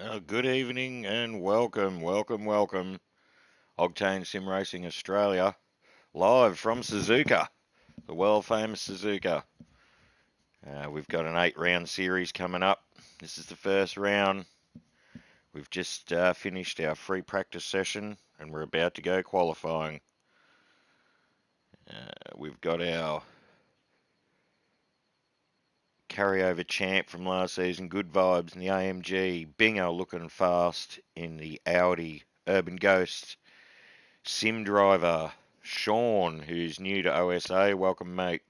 Good evening and welcome. Octane Simracing Australia, live from Suzuka, the world famous Suzuka. We've got an 8-round series coming up. This is the first round. We've just finished our free practice session and we're about to go qualifying. We've got our carryover champ from last season, Good Vibes in the AMG, Bingo looking fast in the Audi Urban Ghost, Sim Driver, Sean, who's new to OSA, welcome mate.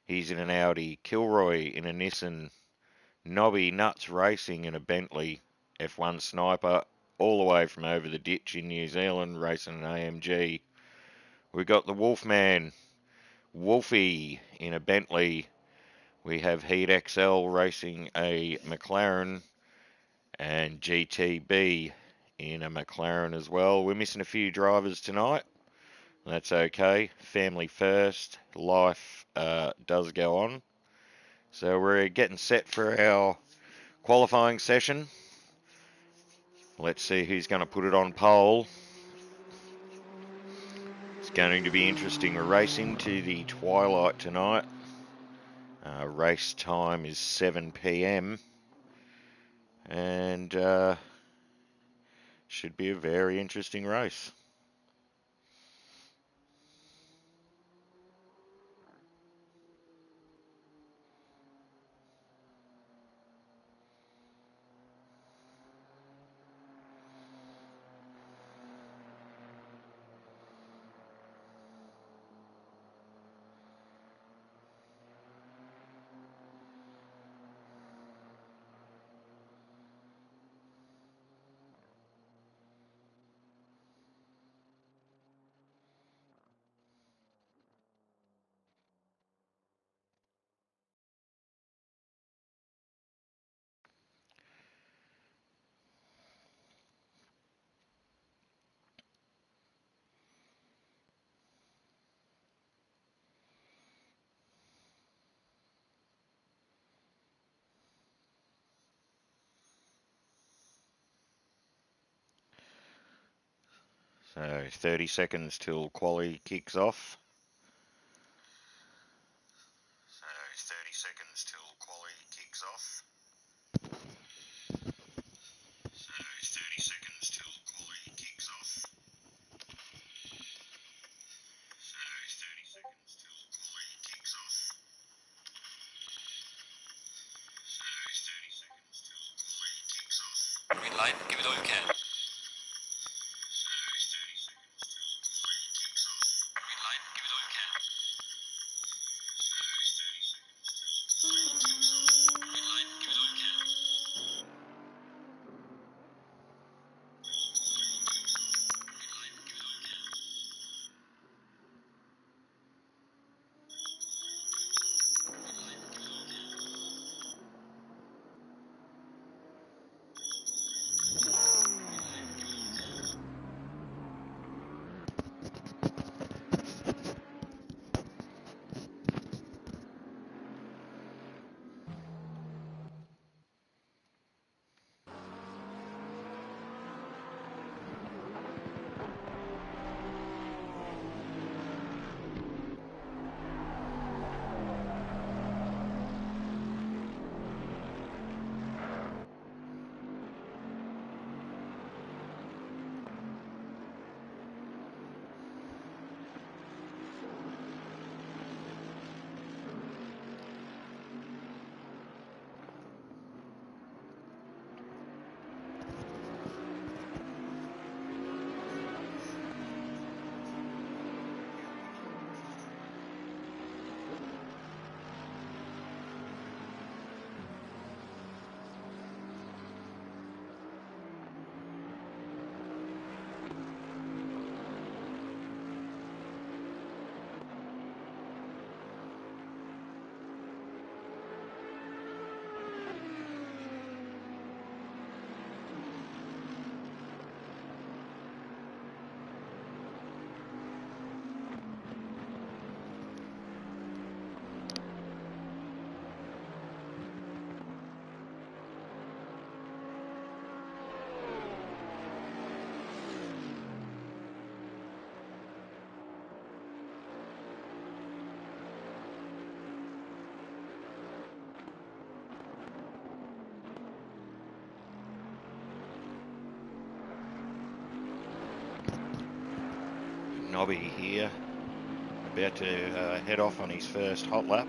He's in an Audi, Kilroy in a Nissan, Nobby Nuts Racing in a Bentley, F1 Sniper, all the way from over the ditch in New Zealand, racing an AMG. We got the Wolfman, Wolfie in a Bentley. We have Heat XL racing a McLaren and GTB in a McLaren as well. We're missing a few drivers tonight. That's okay. Family first. Life does go on. So we're getting set for our qualifying session. Let's see who's going to put it on pole. It's going to be interesting. We're racing to the twilight tonight. Race time is 7 p.m. and should be a very interesting race. So 30 seconds till quali kicks off. So 30 seconds till quali kicks off. So 30 seconds till quali kicks off. So 30 seconds till quali kicks off. So 30 seconds till quali kicks off. Green light, give it all you can. So 30 seconds till quali kicks off. Green light, give Nobby here, about to head off on his first hot lap.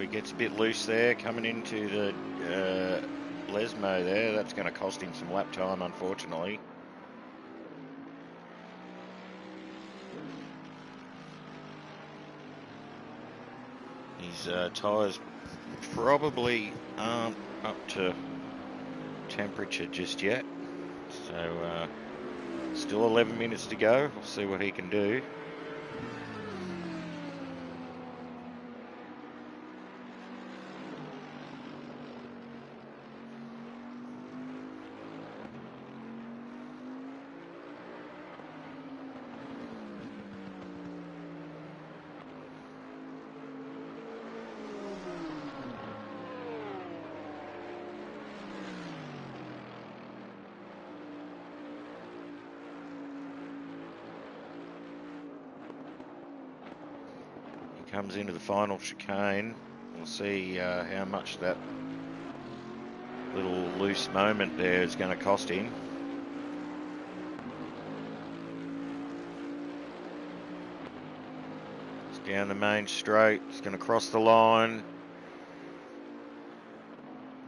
He gets a bit loose there, coming into the Lesmo there. That's going to cost him some lap time, unfortunately. His tyres probably aren't up to temperature just yet. So still 11 minutes to go. We'll see what he can do. Comes into the final chicane. We'll see how much that little loose moment there is going to cost him. It's down the main straight. It's going to cross the line.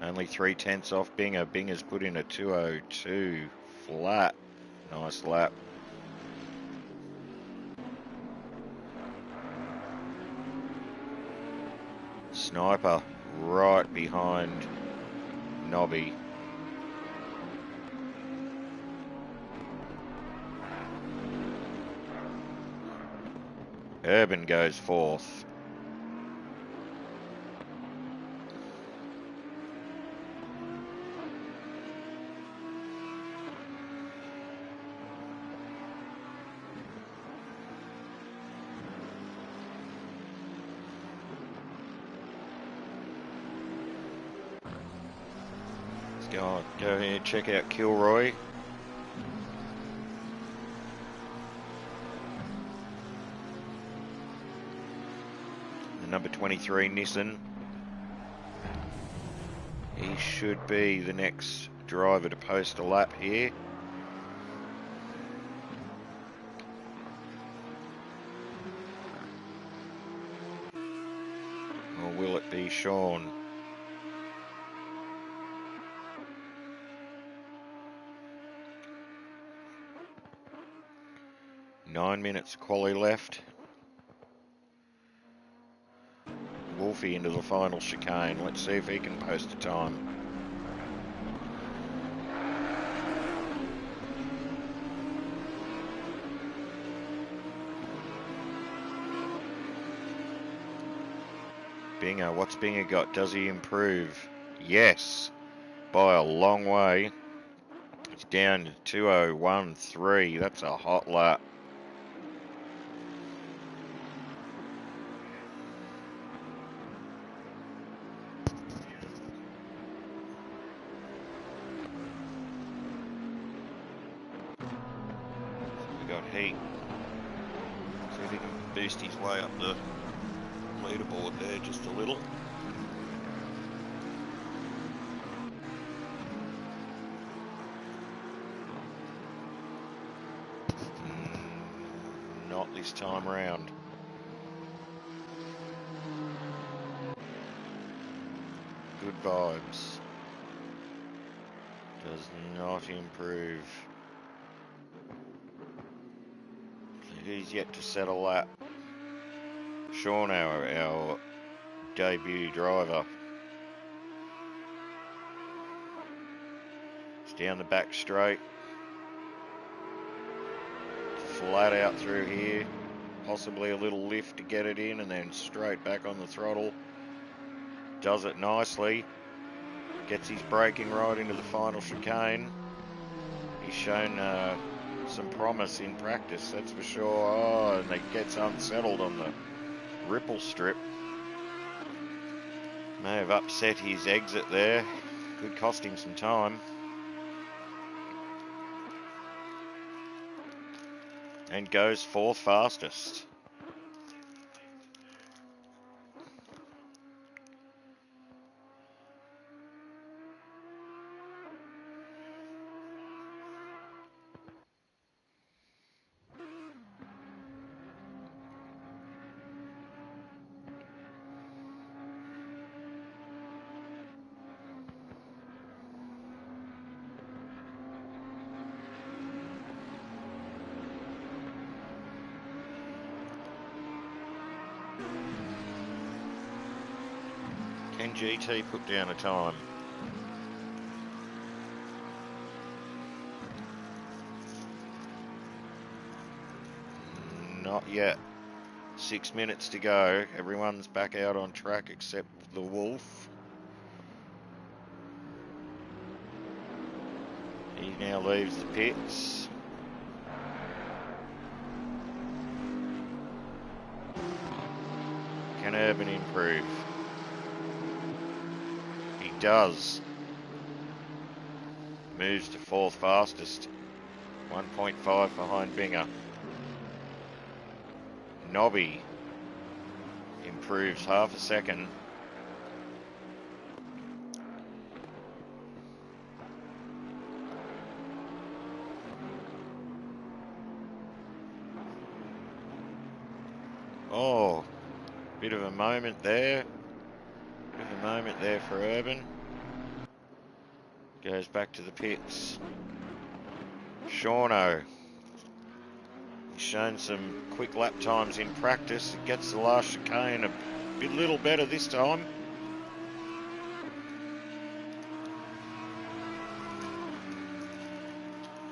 Only 3/10 off Binger. Binger's put in a 2:02 flat. Nice lap. Sniper right behind Nobby. Urban goes fourth. Go ahead, check out Kilroy. The number 23 Nissan. He should be the next driver to post a lap here. Or will it be Sean? Nine minutes quali left. Wolfie into the final chicane. Let's see if he can post a time. Binger, what's Binger got? Does he improve? Yes, by a long way. He's down to 2:01.3. That's a hot lap. We got heat. See if he can boost his way up the leaderboard there just a little. Not this time round. Good vibes. Does not improve. He's yet to set a lap. Sean, our debut driver. Down the back straight. Flat out through here. Possibly a little lift to get it in and then straight back on the throttle. Does it nicely. Gets his braking right into the final chicane. He's shown some promise in practice, that's for sure. Oh, and he gets unsettled on the ripple strip. May have upset his exit there. Could cost him some time. And goes fourth fastest. Can GT put down a time? Not yet. 6 minutes to go. Everyone's back out on track except the Wolf. He now leaves the pits. Can Urban improve? He does. Moves to fourth fastest. 1.5 behind Binger. Nobby improves half a second. Oh, bit of a moment there. Bit of a moment there for Urban. Goes back to the pits. Shauno. He's shown some quick lap times in practice. It gets the last chicane a little better this time.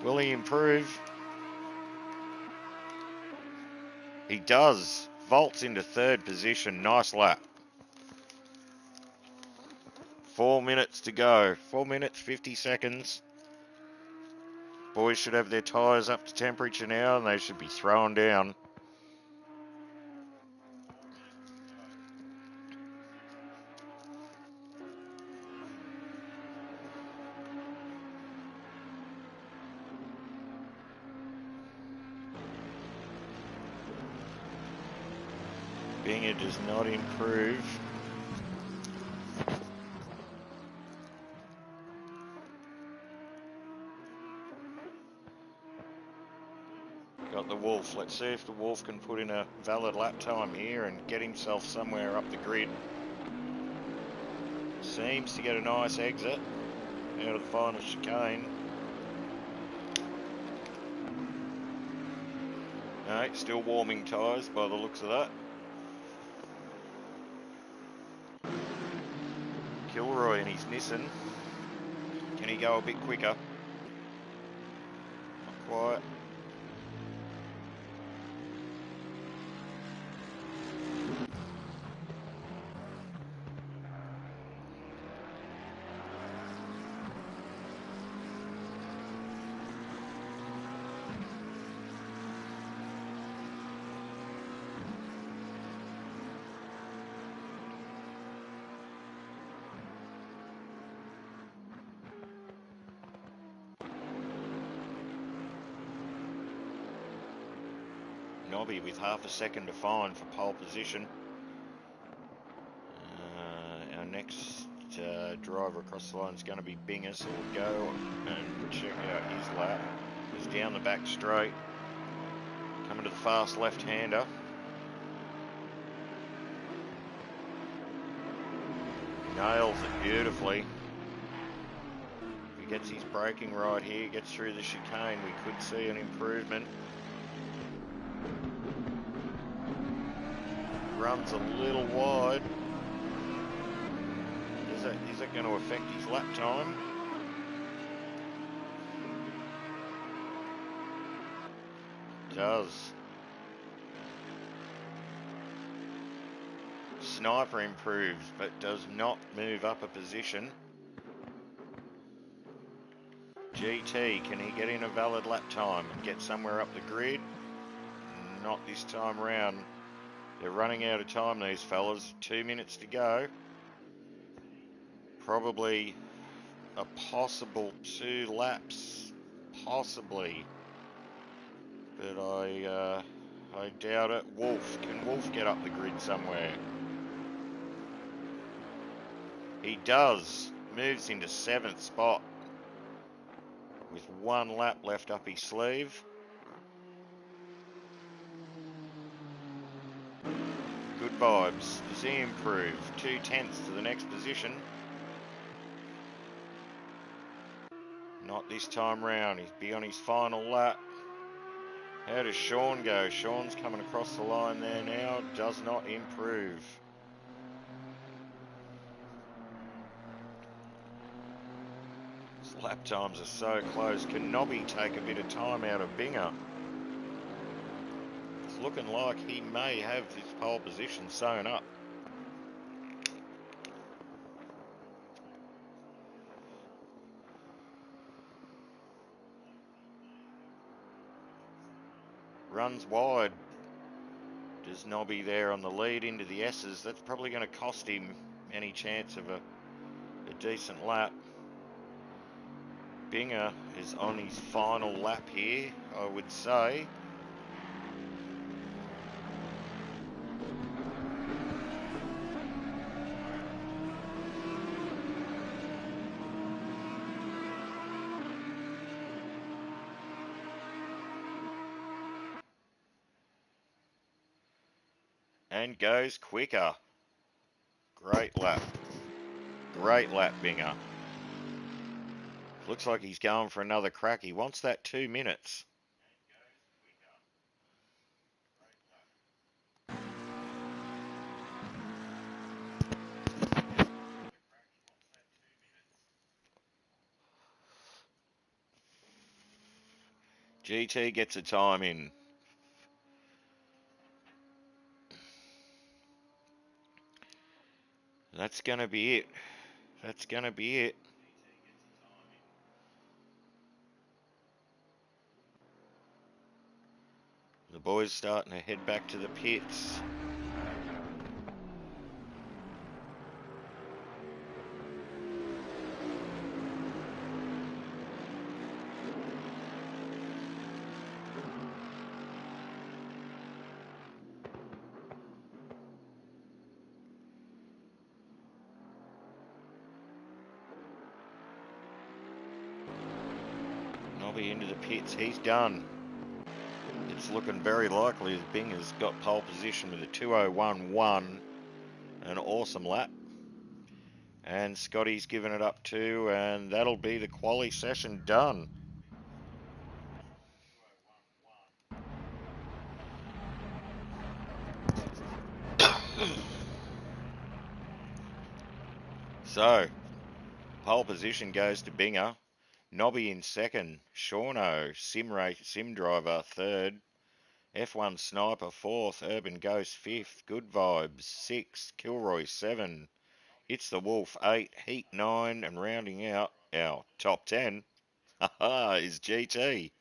Will he improve? He does. Vaults into third position. Nice lap. 4 minutes to go. 4 minutes, 50 seconds. Boys should have their tyres up to temperature now and they should be throwing down. Binger does not improve. Got the Wolf. Let's see if the Wolf can put in a valid lap time here and get himself somewhere up the grid. Seems to get a nice exit out of the final chicane. No, still warming tyres by the looks of that. Kilroy and his Nissan. Can he go a bit quicker? Not quite. Nobby with half a second to find for pole position. Our next driver across the line is going to be Binger, so we'll go and check out his lap. He's down the back straight, coming to the fast left-hander. Nails it beautifully. If he gets his braking right here, gets through the chicane, we could see an improvement. Runs a little wide. Is that going to affect his lap time? Does. Sniper improves, but does not move up a position. GT, can he get in a valid lap time and get somewhere up the grid? Not this time round. They're running out of time, these fellas. 2 minutes to go. Probably a possible 2 laps. Possibly. But I doubt it. Wolf. Can Wolf get up the grid somewhere? He does. Moves into 7th spot with 1 lap left up his sleeve. Good vibes. Does he improve? 2/10 to the next position. Not this time round. He's be on his final lap. How does Sean go? Sean's coming across the line there now. Does not improve. His lap times are so close. Can Nobby take a bit of time out of Binger? It's looking like he may have this pole position sewn up. Runs wide. Does Nobby there on the lead into the S's? That's probably going to cost him any chance of a decent lap. Binger is on his final lap here, I would say. And goes quicker. Great lap. Great lap, Binger. Looks like he's going for another crack. He wants that 2 minutes. GT gets a time in. That's going to be it. That's going to be it. The boys starting to head back to the pits. Nobby into the pits. He's done. It's looking very likely that Binger's got pole position with a 2:01.1. An awesome lap. And Scotty's given it up too, and that'll be the quali session done. So, pole position goes to Binger. Nobby in second. Shauno, Sim Driver third. F1 Sniper fourth. Urban Ghost fifth. Good Vibes sixth. Kilroy 7. It's the Wolf 8. Heat 9. And rounding out our top 10 is GT.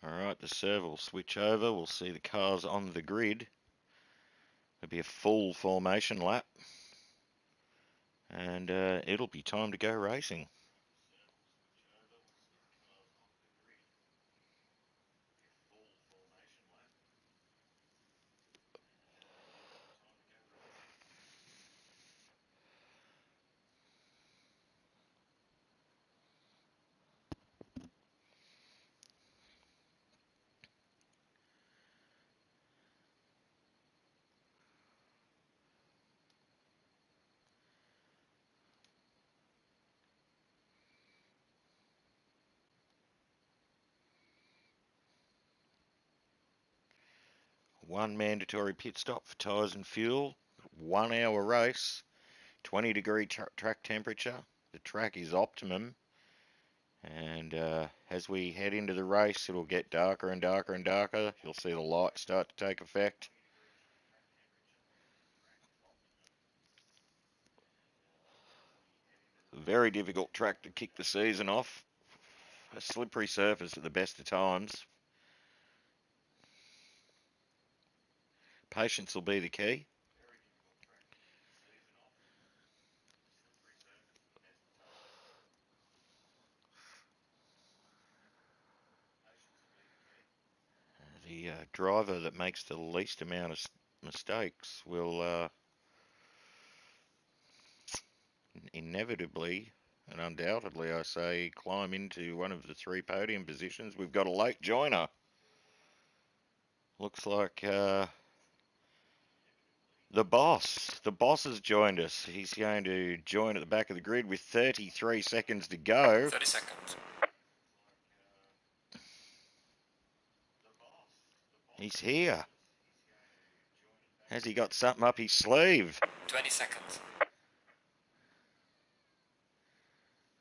Alright, the server will switch over. We'll see the cars on the grid. It'll be a full formation lap, and it'll be time to go racing. One mandatory pit stop for tyres and fuel. 1 hour race. 20-degree track temperature. The track is optimum. And as we head into the race, it'll get darker and darker and darker. You'll see the lights start to take effect. Very difficult track to kick the season off. A slippery surface at the best of times. Patience will be the key. The driver that makes the least amount of mistakes will inevitably and undoubtedly, I say, climb into one of the 3 podium positions. We've got a late joiner. Looks like the boss. The boss has joined us. He's going to join at the back of the grid with 33 seconds to go. 30 seconds. He's here. Has he got something up his sleeve? 20 seconds.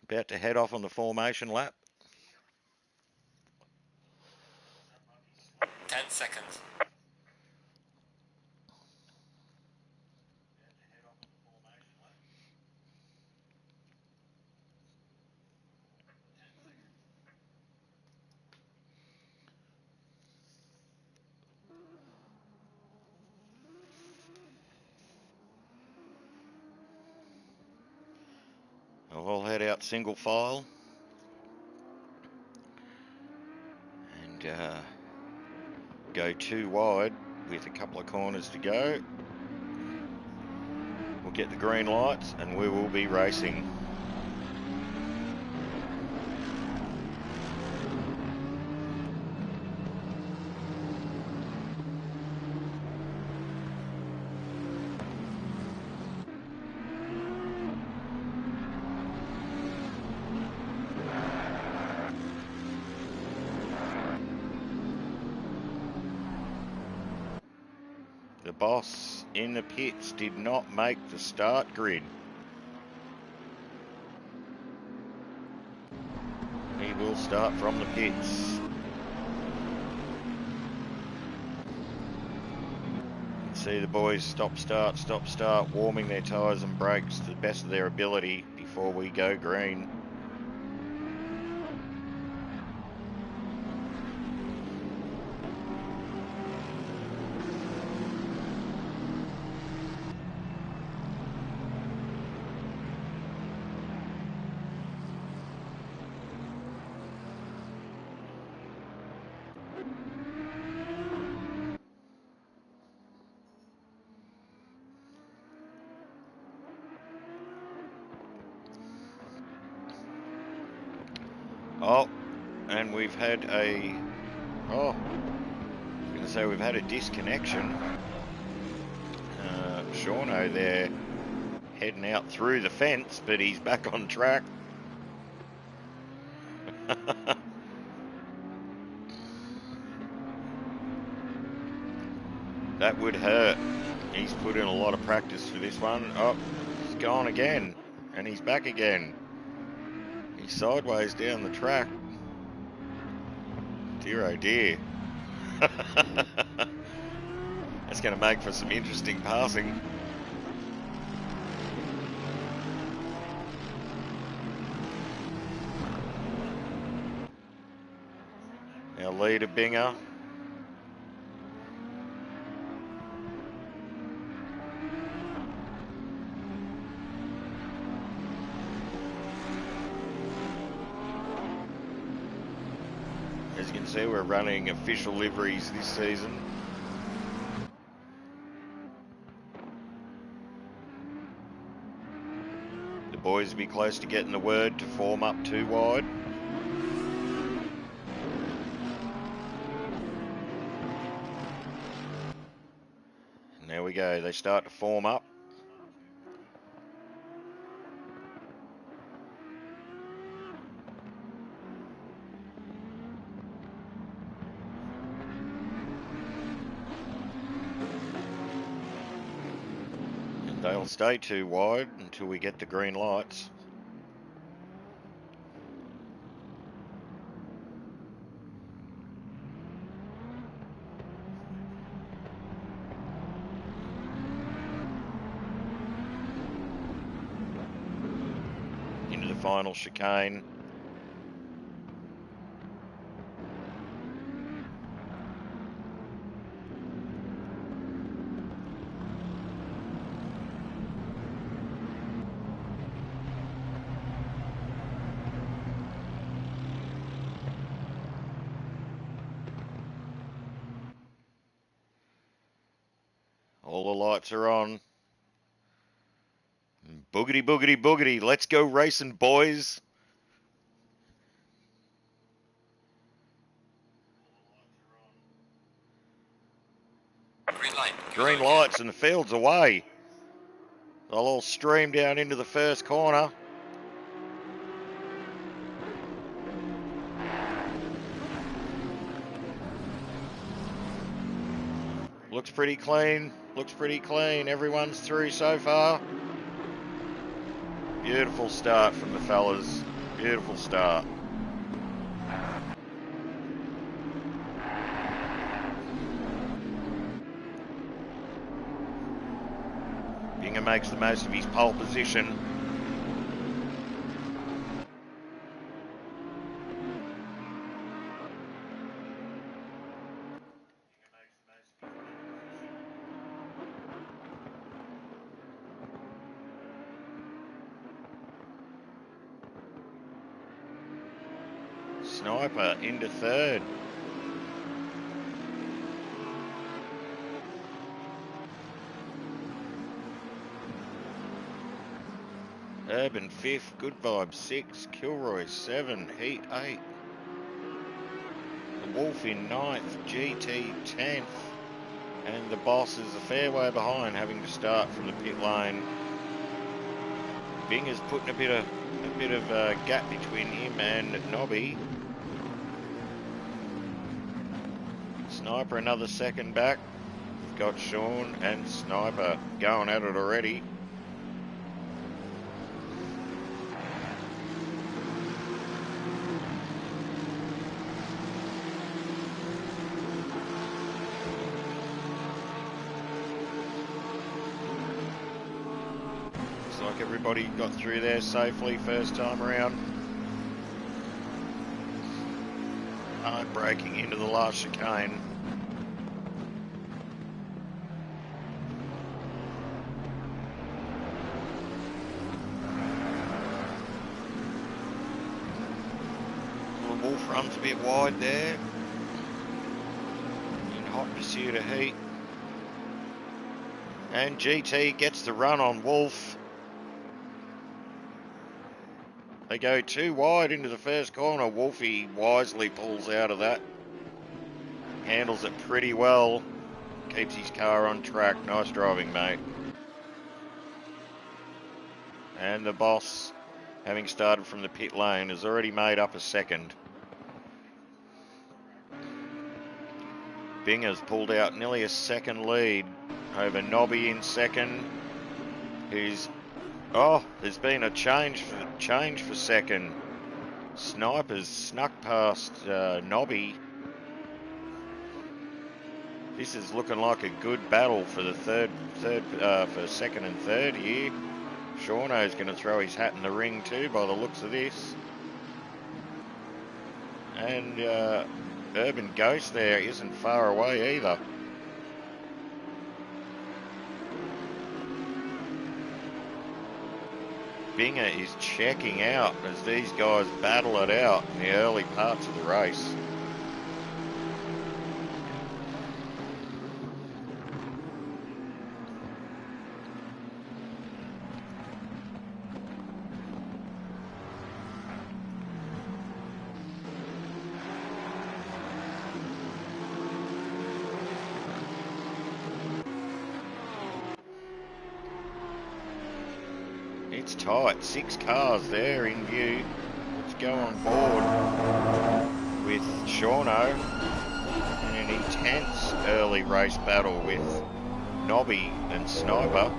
About to head off on the formation lap. 10 seconds. I'll head out single file. And go 2 wide with a couple of corners to go. We'll get the green lights and we will be racing. The boss in the pits did not make the start grid. He will start from the pits. You can see the boys stop, start, warming their tyres and brakes to the best of their ability before we go green. Oh, and we've had a, I was going to say we've had a disconnection. Shauno there heading out through the fence, but he's back on track. That would hurt. He's put in a lot of practice for this one. Oh, he's gone again, and he's back again. He's sideways down the track. Dear oh dear. That's going to make for some interesting passing. Our leader, Binger. see we're running official liveries this season. The boys will be close to getting the word to form up 2 wide. And there we go, they start to form up. They'll stay 2 wide until we get the green lights. Into the final chicane. All the lights are on. Boogity, boogity, boogity. Let's go racing, boys. Green light. Green lights and the field's away. They'll all stream down into the first corner. Looks pretty clean. Looks pretty clean. Everyone's through so far. Beautiful start from the fellas. Beautiful start. Bingham makes the most of his pole position. Sniper into third. Urban 5th, Good Vibe 6, Kilroy 7, Heat 8. The Wolf in 9th, GT 10th. And the Boss is a fair way behind, having to start from the pit lane. Binger's putting a bit of a gap between him and Nobby. Sniper another second back. We've got Sean and Sniper going at it already. Looks like everybody got through there safely first time around. Hard braking into the last chicane. The Wolf runs a bit wide there. In hot pursuit of Heat. And GT gets the run on Wolf. They go 2 wide into the first corner. Wolfie wisely pulls out of that. Handles it pretty well. Keeps his car on track. Nice driving, mate. And the Boss, having started from the pit lane, has already made up a second. Binger's pulled out nearly a second lead over Nobby in second, who's... Oh, there's been a change for second. Sniper's snuck past Nobby. This is looking like a good battle for the for second and third here. Shauno's going to throw his hat in the ring too, by the looks of this. And Urban Ghost there isn't far away either. Binger is checking out as these guys battle it out in the early parts of the race. it's tight. 6 cars there in view. Let's go on board with Shauno in an intense early race battle with Nobby and Sniper.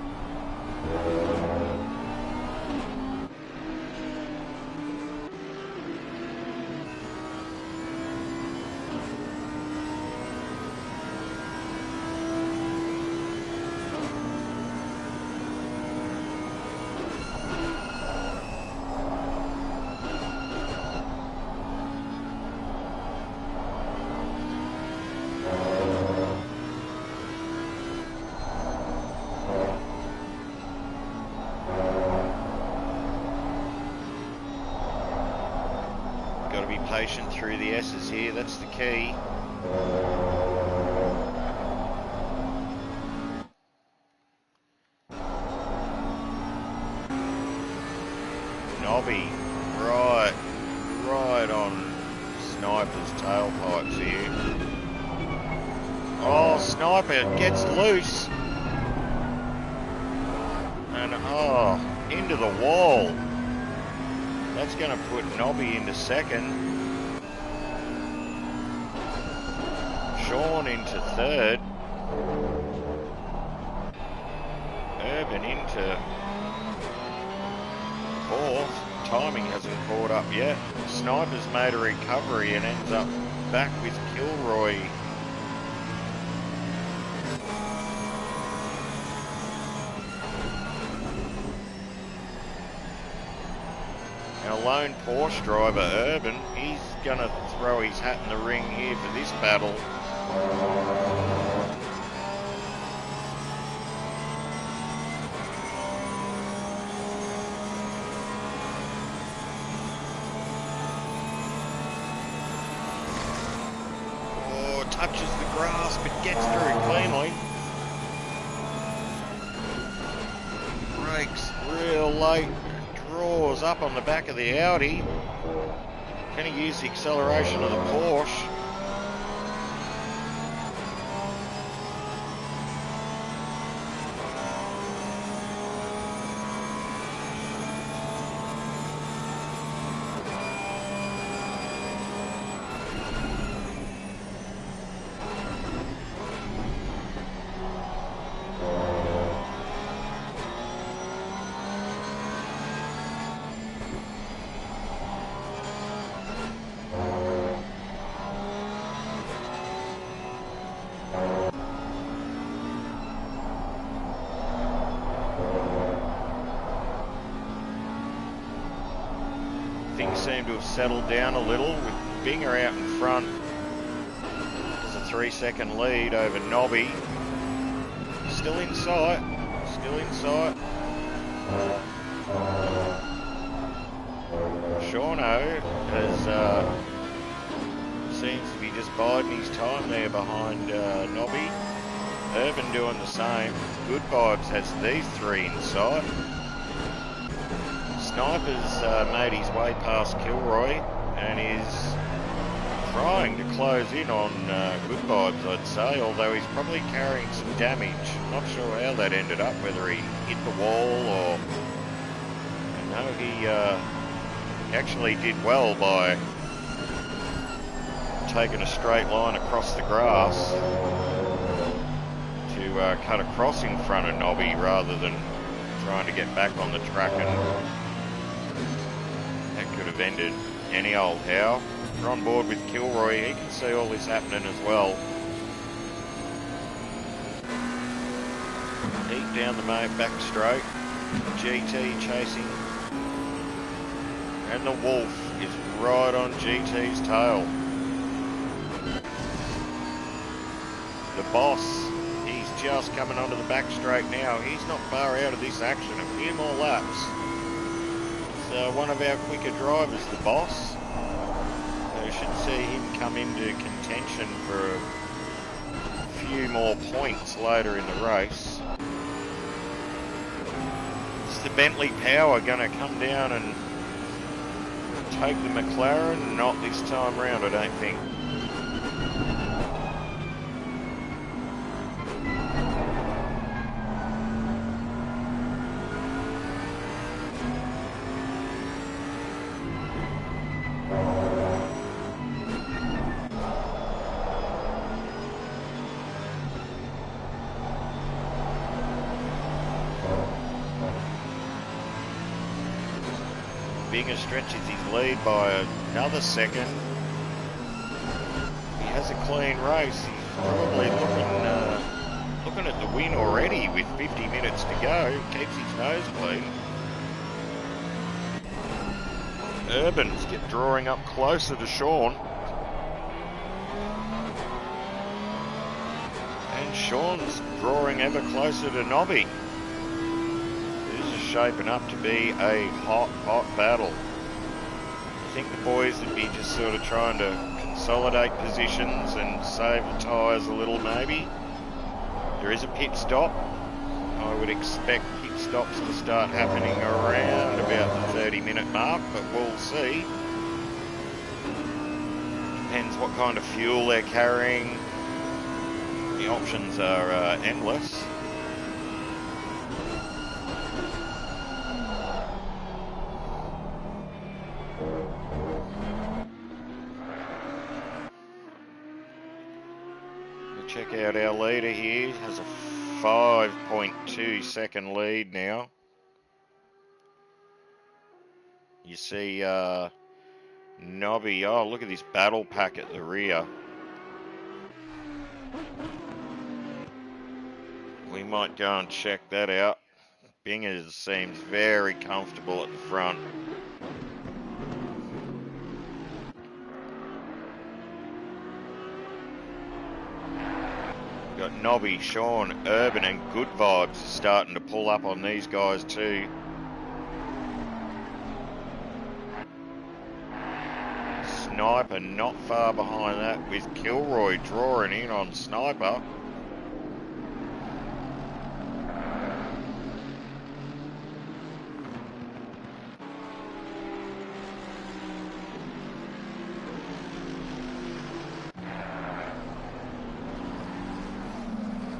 Got to be patient through the S's here, that's the key. Nobby, right on Sniper's tailpipes here. Oh, Sniper gets loose. And into the wall. That's going to put Nobby into second. Sean into third. Urban into fourth. Timing hasn't caught up yet. Sniper's made a recovery and ends up back with Kilroy. Our lone Porsche driver, Urban, he's going to throw his hat in the ring here for this battle. Oh, touches the grass but gets through cleanly. Brakes real late. Draws up on the back of the Audi. Can he use the acceleration of the Porsche? Things seem to have settled down a little with Binger out in front. There's a 3-second lead over Nobby. Still in sight. Still in sight. Shauno has seems to be just biding his time there behind Nobby. Urban doing the same. Good Vibes has these three in sight. Sniper's made his way past Kilroy and is trying to close in on Good Vibes, I'd say, although he's probably carrying some damage. Not sure how that ended up, whether he hit the wall or... No, he actually did well by taking a straight line across the grass to cut across in front of Nobby rather than trying to get back on the track, and that could have ended any old how. We're on board with Kilroy, he can see all this happening as well. Deep down the back straight, GT chasing, and the Wolf is right on GT's tail. The Boss, he's just coming onto the back straight now. He's not far out of this action, a few more laps. So one of our quicker drivers, the Boss. So we should see him come into contention for a few more points later in the race. Is the Bentley Power going to come down and take the McLaren? Not this time round, I don't think. Binger stretches his lead by another second. He has a clean race. He's probably looking at the win already with 50 minutes to go. Keeps his nose clean. Urban's drawing up closer to Sean. And Sean's drawing ever closer to Nobby. This is shaping up to be a hot, hot battle. I think the boys would be just sort of trying to consolidate positions and save the tyres a little maybe. There is a pit stop. I would expect pit stops to start happening around about the 30-minute mark, but we'll see. Depends what kind of fuel they're carrying. The options are endless. We'll check out our leader here. Has a 5.2 second lead now. You see Nobby. Oh, look at this battle pack at the rear. We might go and check that out. Binger seems very comfortable at the front. We've got Nobby, Sean, Urban and Good Vibes starting to pull up on these guys too. Sniper not far behind that with Kilroy drawing in on Sniper.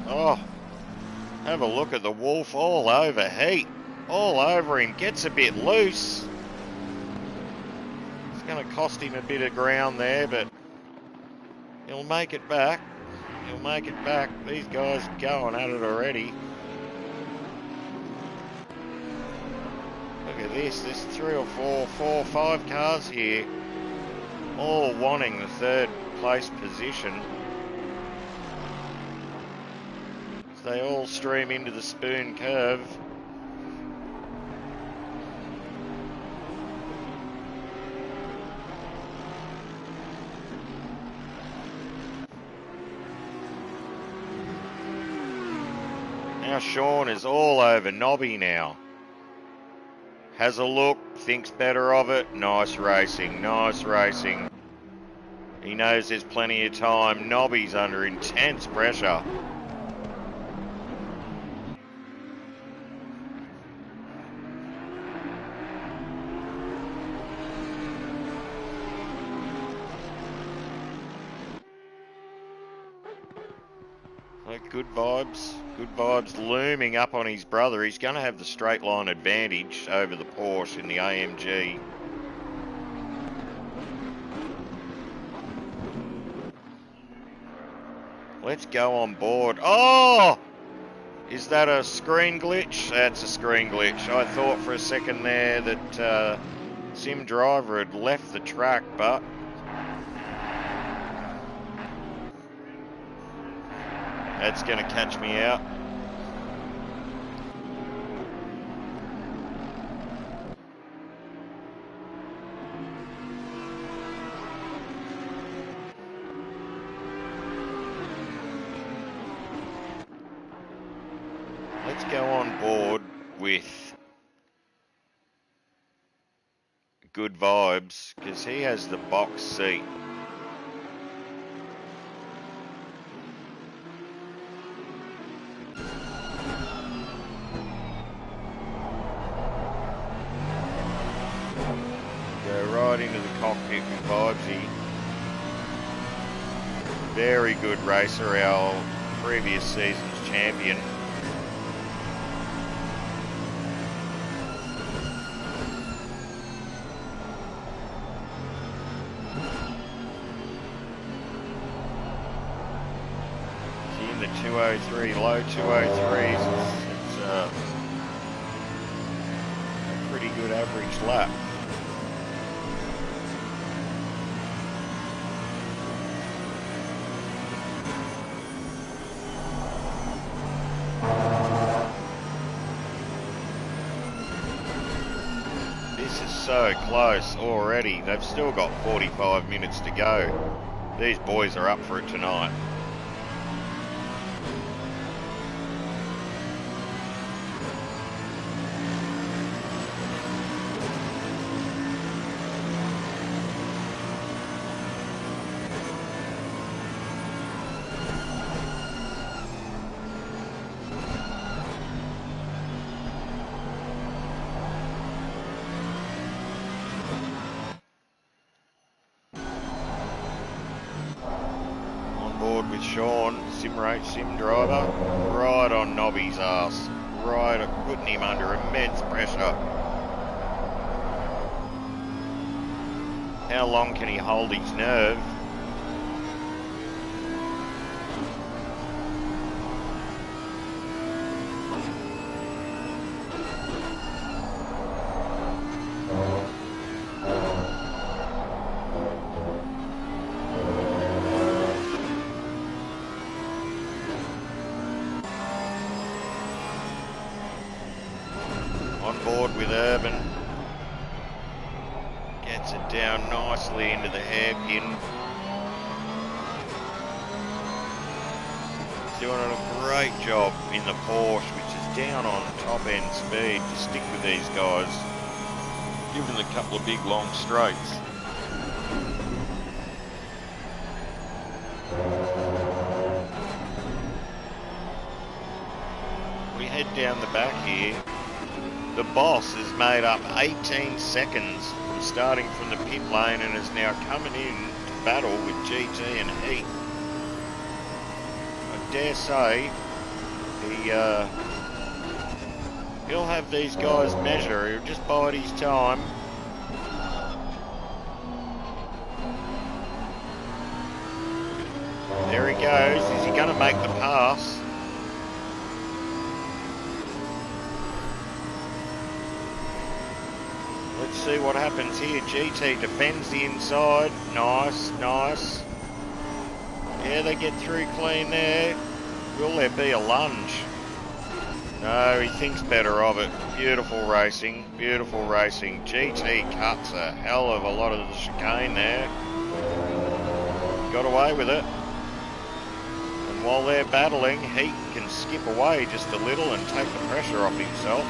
Oh, have a look at the Wolf all over heat. All over him, gets a bit loose. It's going to cost him a bit of ground there, but he'll make it back. He'll make it back. These guys are going at it already. Look at this. There's 3 or 4, 4, 5 cars here, all wanting the third place position. They all stream into the spoon curve. Now Sean is all over Nobby now. Has a look, thinks better of it. Nice racing, nice racing. He knows there's plenty of time. Nobby's under intense pressure. Good vibes looming up on his brother. He's going to have the straight line advantage over the Porsche in the AMG. Let's go on board. Oh! Is that a screen glitch? That's a screen glitch. I thought for a second there that Sim Driver had left the track, but that's going to catch me out. Let's go on board with Good Vibes because he has the box seat. Right into the cockpit with Vibesy. Very good racer, our previous season's champion. See in the 203, low 203s, it's a pretty good average lap. This is so close already. They've still got 45 minutes to go. These boys are up for it tonight. Board with Sean, sim driver, right on Nobby's ass, right at putting him under immense pressure. How long can he hold his nerve? On board with Urban. Gets it down nicely into the hairpin. Doing a great job in the Porsche, which is down on top end speed to stick with these guys. Given a couple of big long straights. We head down the back here. The boss has made up 18 seconds from starting from the pit lane and is now coming in to battle with GT and Heat. I dare say he'll have these guys measure. He'll just bide his time. There he goes. Is he going to make the pass? Let's see what happens here. GT defends the inside. Nice, nice. Yeah, they get through clean there. Will there be a lunge? No, he thinks better of it. Beautiful racing, beautiful racing. GT cuts a hell of a lot of the chicane there. Got away with it. And while they're battling, Heat can skip away just a little and take the pressure off himself.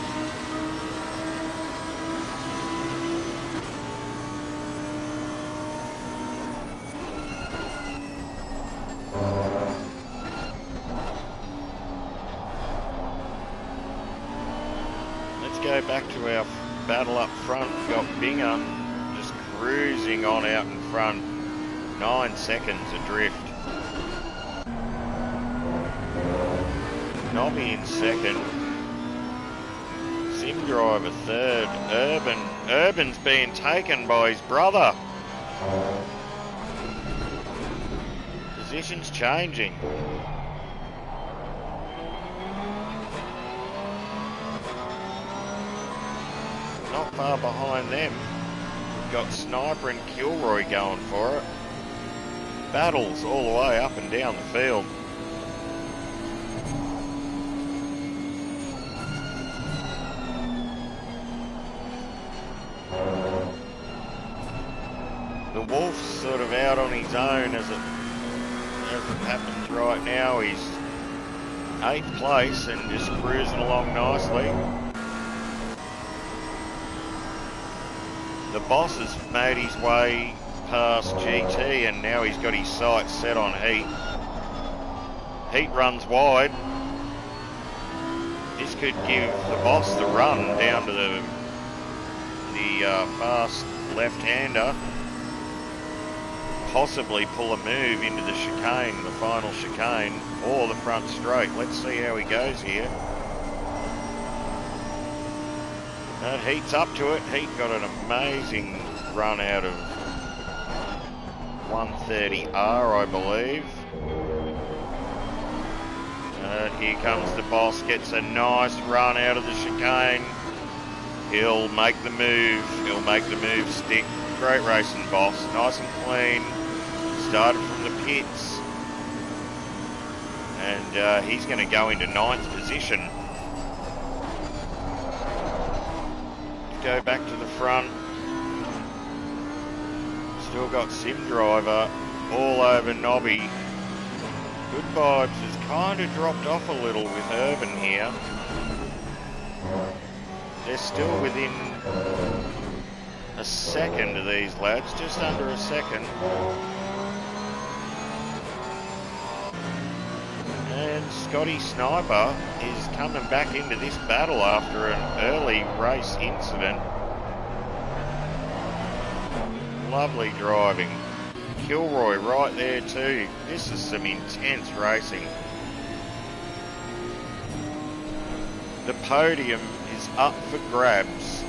Go back to our battle up front. We've got Binger just cruising on out in front. 9 seconds adrift. Nobby in second. Sim driver third. Urban's being taken by his brother. Position's changing. Not far behind them. We've got Sniper and Kilroy going for it. Battles all the way up and down the field. The Wolf's sort of out on his own as it happens right now. He's 8th place and just cruising along nicely. The boss has made his way past GT and now he's got his sights set on Heat. Heat runs wide. This could give the boss the run down to the fast left-hander. Possibly pull a move into the chicane, the final chicane, or the front straight. Let's see how he goes here. Heat's up to it. Heat got an amazing run out of 130R, I believe. Here comes the boss, gets a nice run out of the chicane. He'll make the move. He'll make the move stick. Great racing, boss. Nice and clean. Started from the pits. And he's going to go into 9th position. Go back to the front. Still got Sim Driver all over Nobby. Good Vibes has kind of dropped off a little with Urban here. They're still within a second of these lads, just under a second. And Scotty Sniper is coming back into this battle after an early race incident. Lovely driving. Kilroy right there too. This is some intense racing. The podium is up for grabs.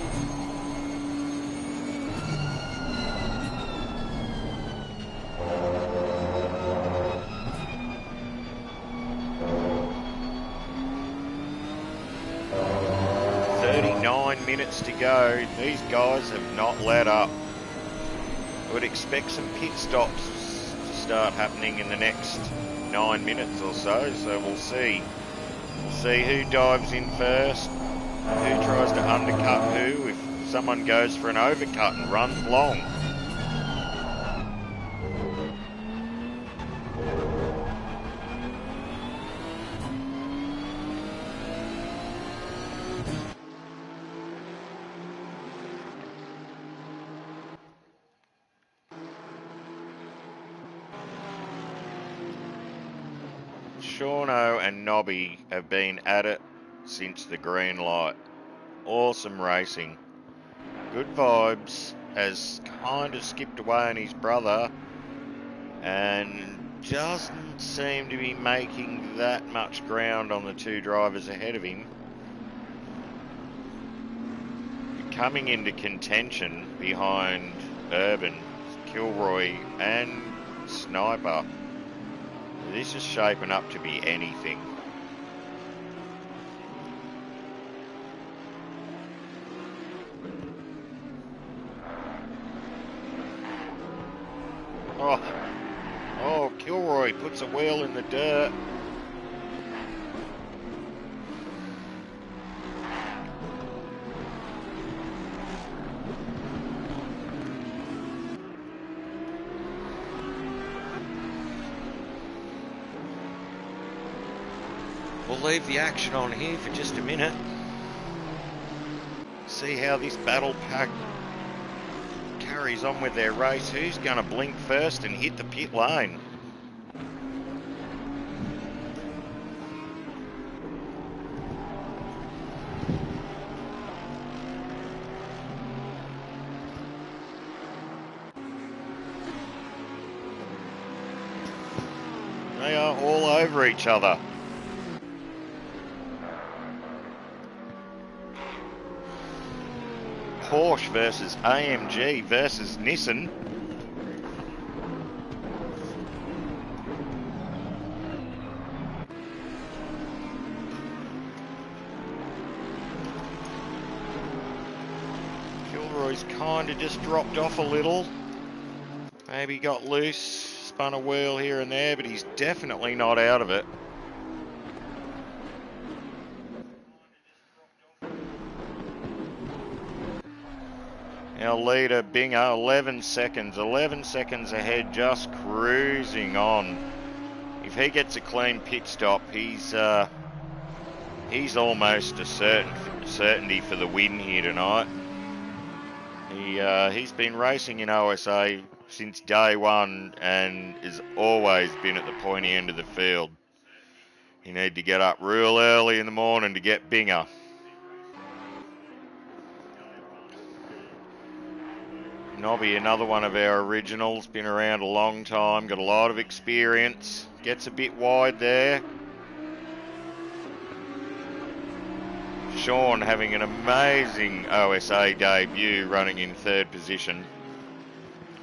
Minutes to go. These guys have not let up. I would expect some pit stops to start happening in the next 9 minutes or so, so we'll see. We'll see who dives in first, who tries to undercut who, if someone goes for an overcut and runs long. Shauno and Nobby have been at it since the green light. Awesome racing. Good Vibes has kind of skipped away on his brother and doesn't seem to be making that much ground on the two drivers ahead of him. Coming into contention behind Urban, Kilroy and Sniper. This is shaping up to be anything. Oh, Kilroy puts a wheel in the dirt. We'll leave the action on here for just a minute. See how this battle pack carries on with their race. Who's going to blink first and hit the pit lane? They are all over each other. Porsche versus AMG versus Nissan. Kilroy's kind of just dropped off a little. Maybe got loose, spun a wheel here and there, but he's definitely not out of it. Our leader, Binger, 11 seconds ahead, just cruising on. If he gets a clean pit stop, he's almost a certainty for the win here tonight. He's been racing in OSA since day one and has always been at the pointy end of the field. You need to get up real early in the morning to get Binger. Nobby, another one of our originals, been around a long time, got a lot of experience, gets a bit wide there. Sean having an amazing OSA debut, running in third position.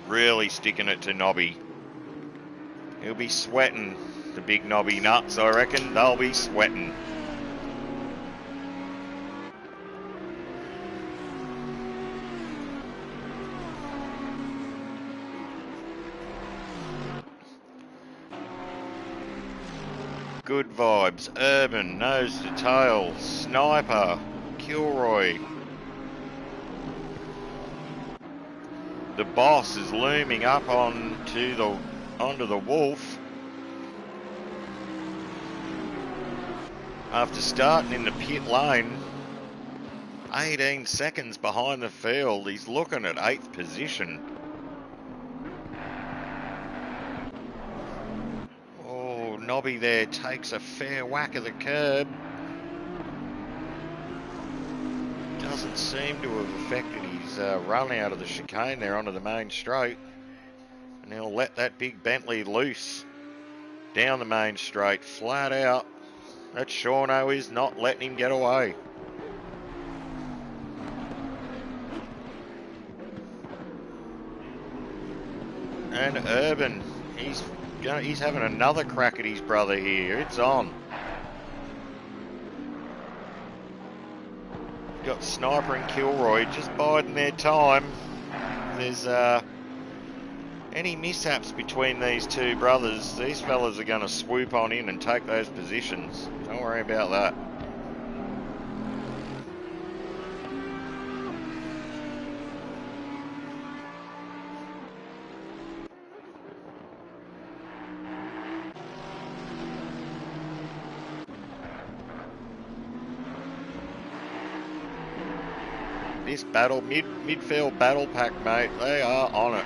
Really sticking it to Nobby. He'll be sweating, the big Nobby nuts, I reckon. They'll be sweating. Good Vibes, Urban, nose to tail, Sniper, Kilroy. The boss is looming up onto the Wolf. After starting in the pit lane, 18 seconds behind the field, he's looking at 8th position. Oh, Nobby there takes a fair whack of the curb. Doesn't seem to have affected his run out of the chicane there onto the main straight. And he'll let that big Bentley loose down the main straight, flat out. That Shauno is not letting him get away. And Urban, he's having another crack at his brother here. It's on. Got Sniper and Kilroy just biding their time. If there's any mishaps between these two brothers, these fellas are going to swoop on in and take those positions. Don't worry about that. This midfield battle pack, mate, they are on it.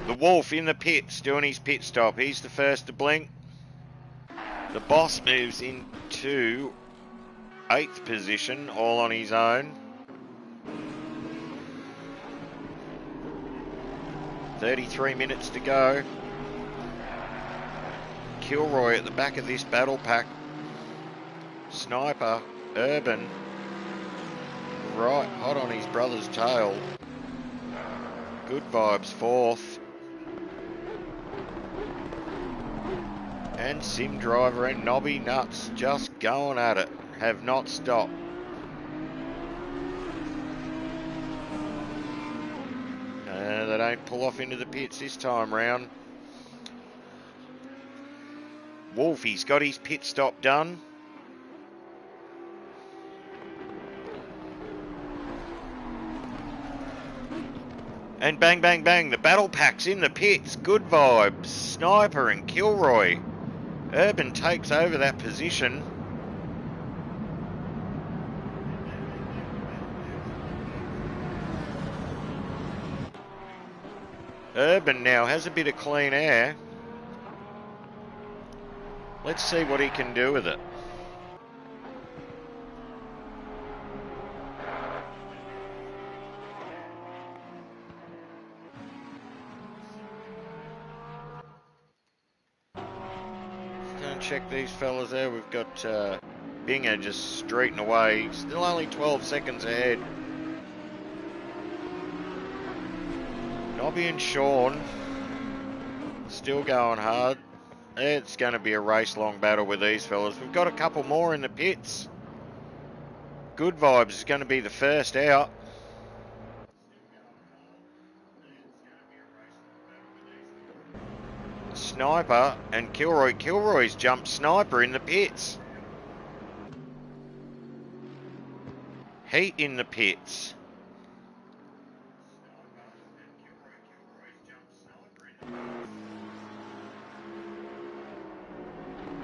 The Wolf in the pits doing his pit stop. He's the first to blink. The boss moves into 8th position, all on his own. 33 minutes to go. Kilroy at the back of this battle pack. Sniper, Urban, right hot on his brother's tail. Good Vibes 4th. And Sim Driver and Nobby Nuts just going at it. Have not stopped. They don't pull off into the pits this time round. Wolfie's got his pit stop done. And bang, bang, bang, the battle pack's in the pits. Good Vibes, Sniper and Kilroy. Urban takes over that position. Urban now has a bit of clean air. Let's see what he can do with it. Go and check these fellas there. We've got Binger just streeting away. Still only 12 seconds ahead. Nobby and Sean still going hard. It's going to be a race-long battle with these fellas. We've got a couple more in the pits. Good Vibes is going to be the first out. Sniper and Kilroy. Kilroy's jumped Sniper in the pits. Heat in the pits.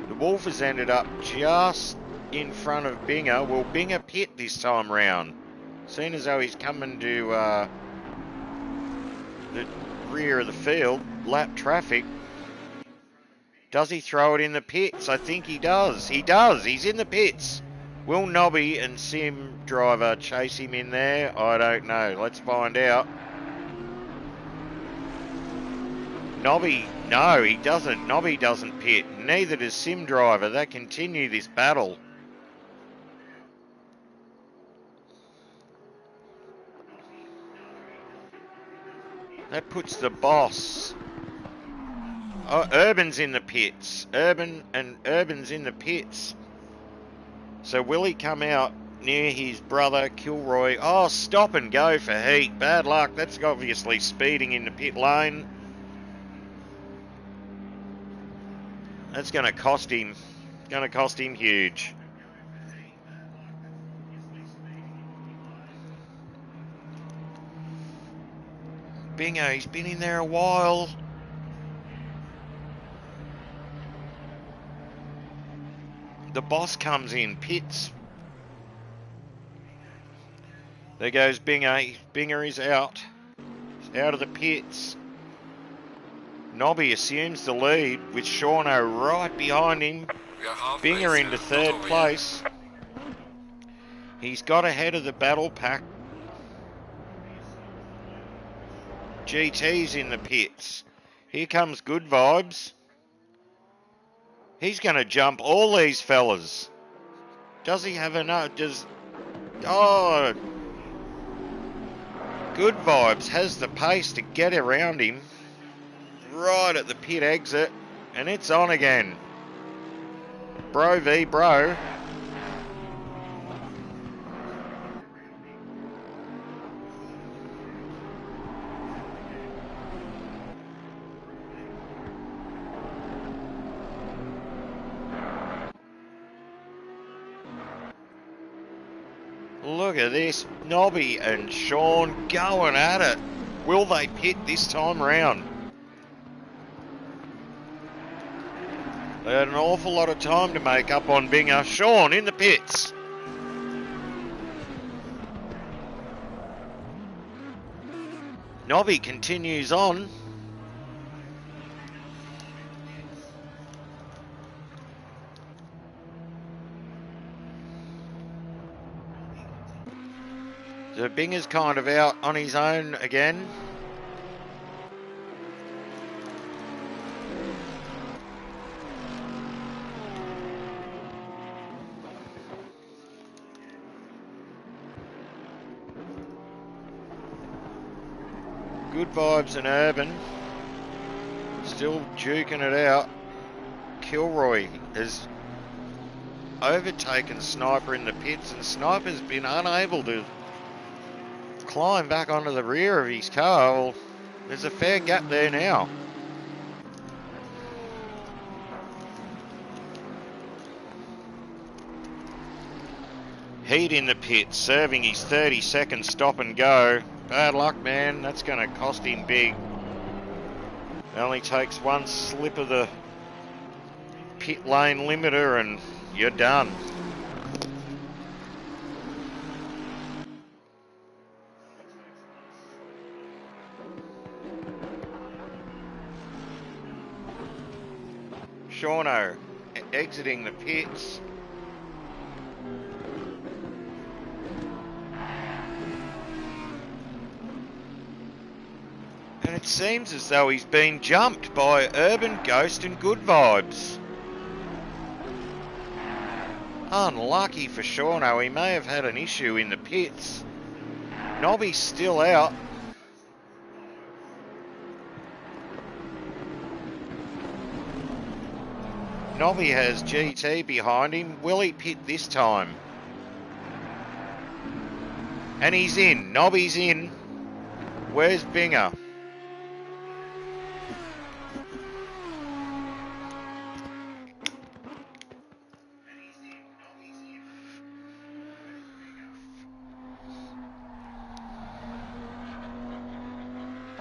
The Wolf has ended up just in front of Binger. Will Binger pit this time round? Seeing as though he's coming to the rear of the field, lap traffic. Does he throw it in the pits? I think he does. He does. He's in the pits. Will Nobby and Sim Driver chase him in there? I don't know. Let's find out. Nobby, no, he doesn't. Nobby doesn't pit. Neither does Sim Driver. They continue this battle. That puts the boss. Oh, Urban's in the pits. Urban's in the pits. So will he come out near his brother Kilroy. Oh, stop and go for heat. Bad luck. That's obviously speeding in the pit lane. That's going to cost him. Going to cost him huge. Bingo, he's been in there a while. The boss comes in, pits. There goes Binger. Binger is out. He's out of the pits. Nobby assumes the lead with Shauno right behind him. Binger into third place. He's got ahead of the battle pack. GT's in the pits. Here comes Good Vibes. He's going to jump all these fellas. Does he have enough? Oh, Good Vibes has the pace to get around him right at the pit exit, and it's on again. Bro v bro. Look at this. Nobby and Sean going at it. Will they pit this time round? They had an awful lot of time to make up on Binger. Sean in the pits. Nobby continues on. So Binger's kind of out on his own again. Good Vibes and Urban still duking it out. Kilroy has overtaken Sniper in the pits, and Sniper's been unable to climb back onto the rear of his car. Well, there's a fair gap there now. Heat in the pit, serving his 30-second stop and go. Bad luck, man. That's going to cost him big. It only takes one slip of the pit lane limiter and you're done. Shauno exiting the pits. And it seems as though he's been jumped by Urban, Ghost and Good Vibes. Unlucky for Shauno, he may have had an issue in the pits. Nobby's still out. Nobby has GT behind him. Will he pit this time? And he's in. Nobby's in. Where's Binger?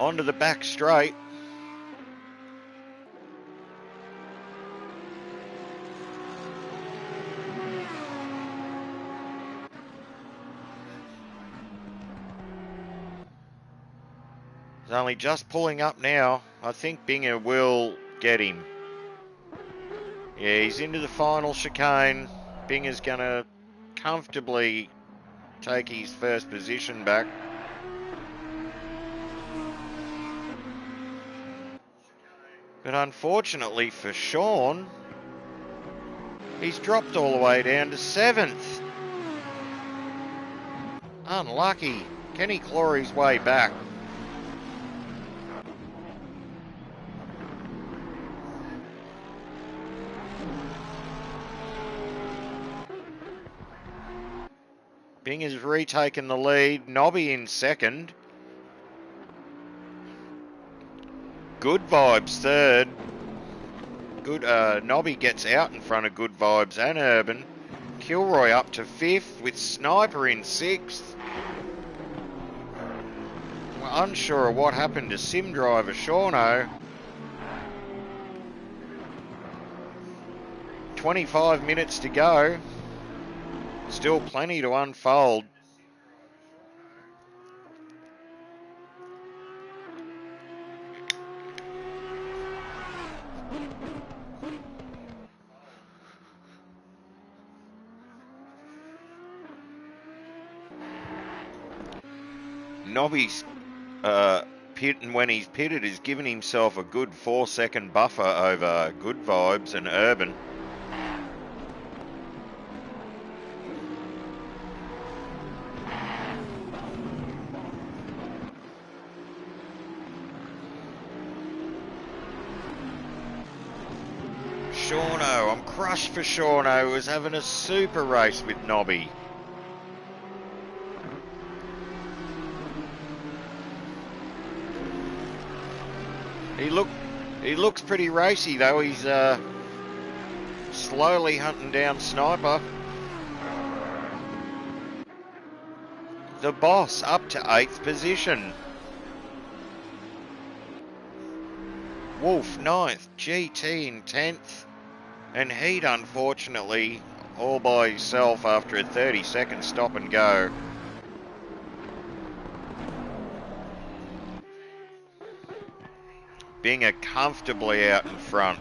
Onto the back straight. He's only just pulling up now. I think Binger will get him. Yeah, he's into the final chicane. Binger's going to comfortably take his first position back. But unfortunately for Sean, he's dropped all the way down to 7th. Unlucky. Can he claw his way back? Bing has retaken the lead. Nobby in second. Good Vibes third. Nobby gets out in front of Good Vibes and Urban. Kilroy up to fifth with Sniper in sixth. We're unsure of what happened to sim driver Shauno. 25 minutes to go. Still plenty to unfold. Nobby's and when he's pitted, has given himself a good 4-second buffer over Good Vibes and Urban. Shauno, I'm crushed for Shauno, who was having a super race with Nobby. He looks pretty racy though. He's slowly hunting down Sniper. The boss up to 8th position. Wolf 9th, GT in 10th, and Heat unfortunately all by himself after a 30-second stop and go. Binger comfortably out in front.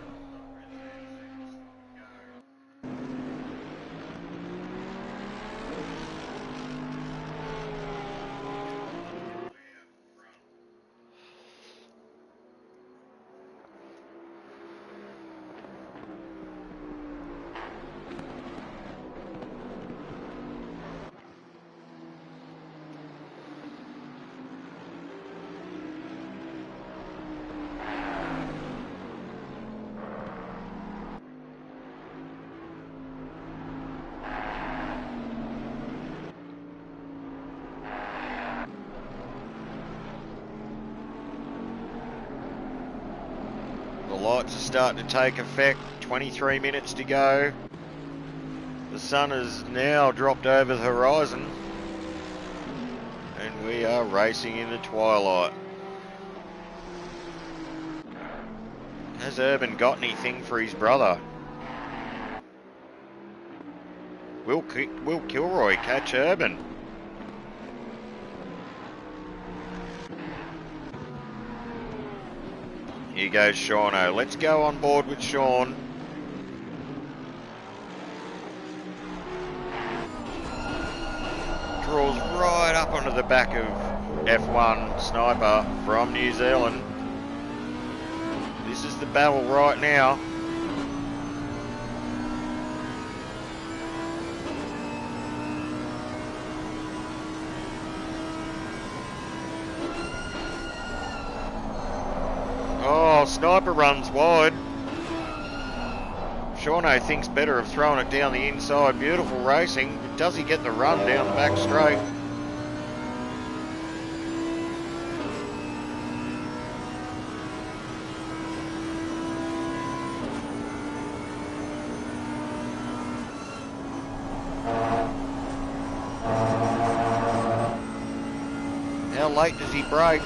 The lights are starting to take effect. 23 minutes to go. The sun has now dropped over the horizon. And we are racing in the twilight. Has Urban got anything for his brother? Will Kilroy catch Urban? Here goes Shauno. Let's go on board with Sean. Draws right up onto the back of F1 Sniper from New Zealand. This is the battle right now. Oh, Sniper runs wide. Shauno thinks better of throwing it down the inside. Beautiful racing. But does he get the run down the back straight? How late does he brake?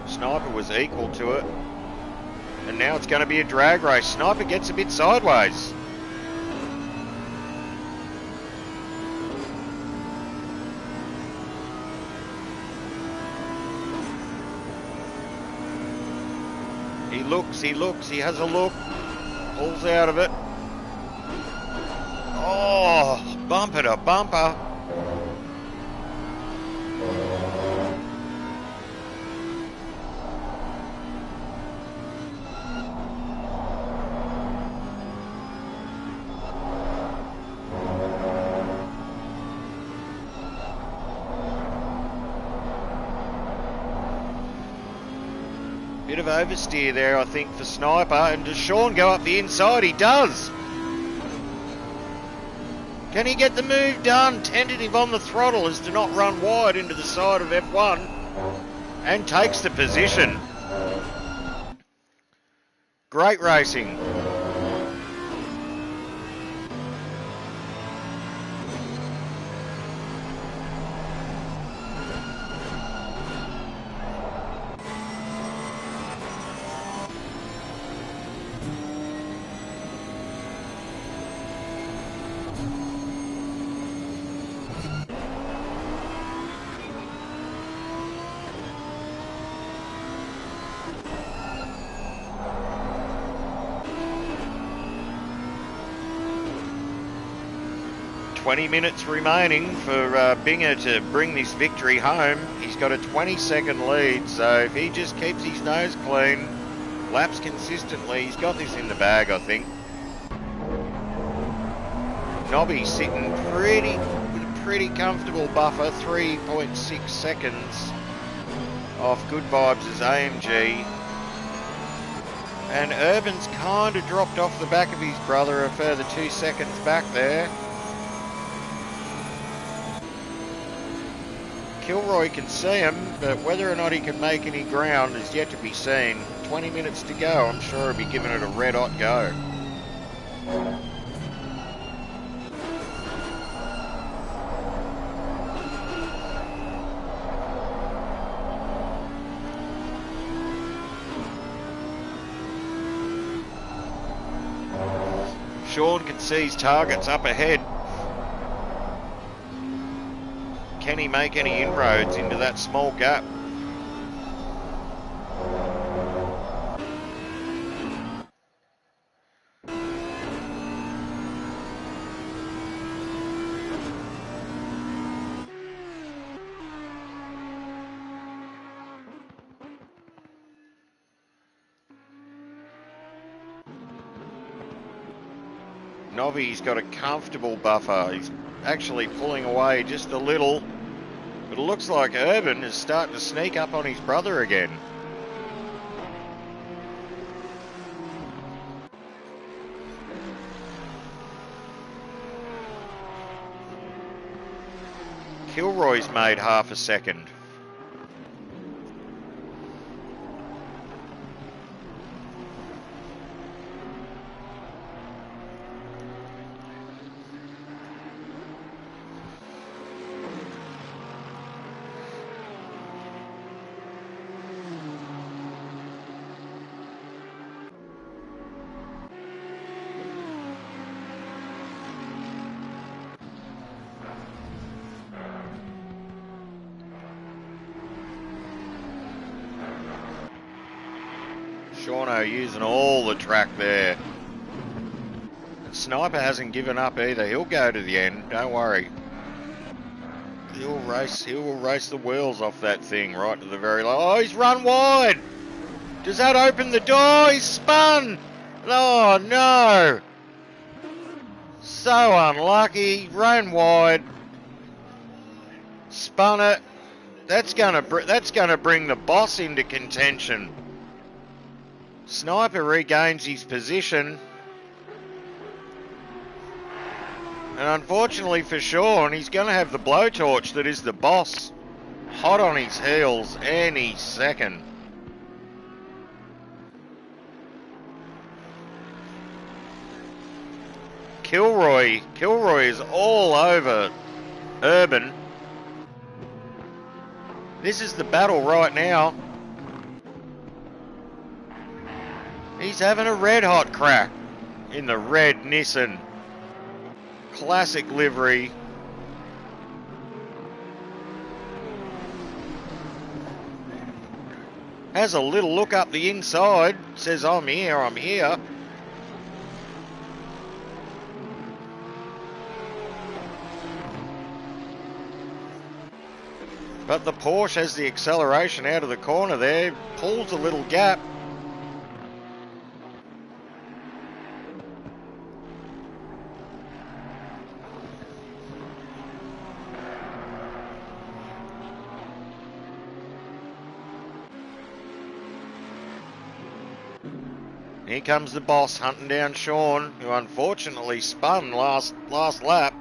Sniper was equal to it. And now it's going to be a drag race. Sniper gets a bit sideways. He looks, he has a look. Pulls out of it. Oh, bumper to bumper. Bit of oversteer there, I think, for Sniper. And does Sean go up the inside? He does. Can he get the move done? Tentative on the throttle as to not run wide into the side of F1 and takes the position. Great racing. $20 minutes remaining for Binger to bring this victory home. He's got a 20-second lead, so if he just keeps his nose clean, laps consistently, he's got this in the bag, I think. Nobby sitting with a pretty comfortable buffer, 3.6 seconds off Good Vibes' AMG. And Urban's kind of dropped off the back of his brother, a further 2 seconds back there. Kilroy can see him, but whether or not he can make any ground is yet to be seen. 20 minutes to go. I'm sure he'll be giving it a red-hot go. Sean can see his targets up ahead. Can he make any inroads into that small gap? Novi's got a comfortable buffer. He's actually pulling away just a little. But it looks like Urban is starting to sneak up on his brother again. Kilroy's made half a second. Shauno using all the track there. Sniper hasn't given up either. He'll go to the end, don't worry. He will race the wheels off that thing right to the very low. Oh, he's run wide. Does that open the door? He's spun. Oh no. So unlucky. Ran wide. Spun it. That's gonna bring the boss into contention. Sniper regains his position. And unfortunately for Sean, he's going to have the blowtorch that is the boss hot on his heels any second. Kilroy is all over Urban. This is the battle right now. He's having a red hot crack in the red Nissan. Classic livery. Has a little look up the inside. Says, I'm here, I'm here. But the Porsche has the acceleration out of the corner there. Pulls a little gap. Here comes the boss hunting down Sean, who unfortunately spun last lap.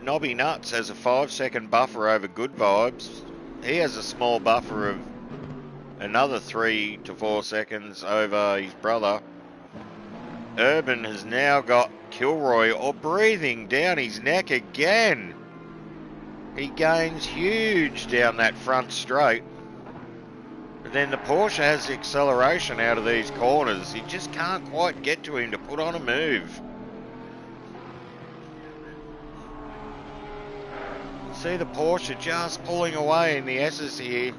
Nobby Nuts has a 5-second buffer over Good Vibes. He has a small buffer of another 3 to 4 seconds over his brother. Urban has now got Kilroy breathing down his neck again. He gains huge down that front straight. But then the Porsche has the acceleration out of these corners. You just can't quite get to him to put on a move. See the Porsche just pulling away in the S's here.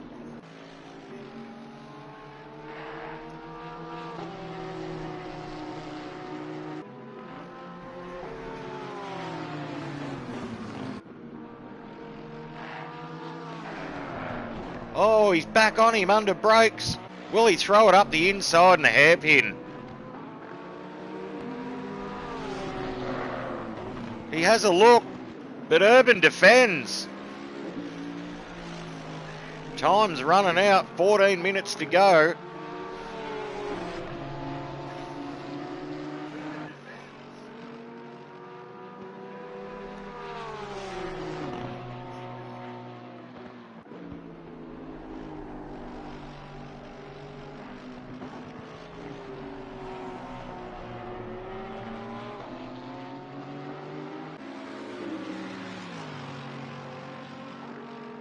Oh, he's back on him under brakes. Will he throw it up the inside and a hairpin? He has a look, but Urban defends. Time's running out, 14 minutes to go.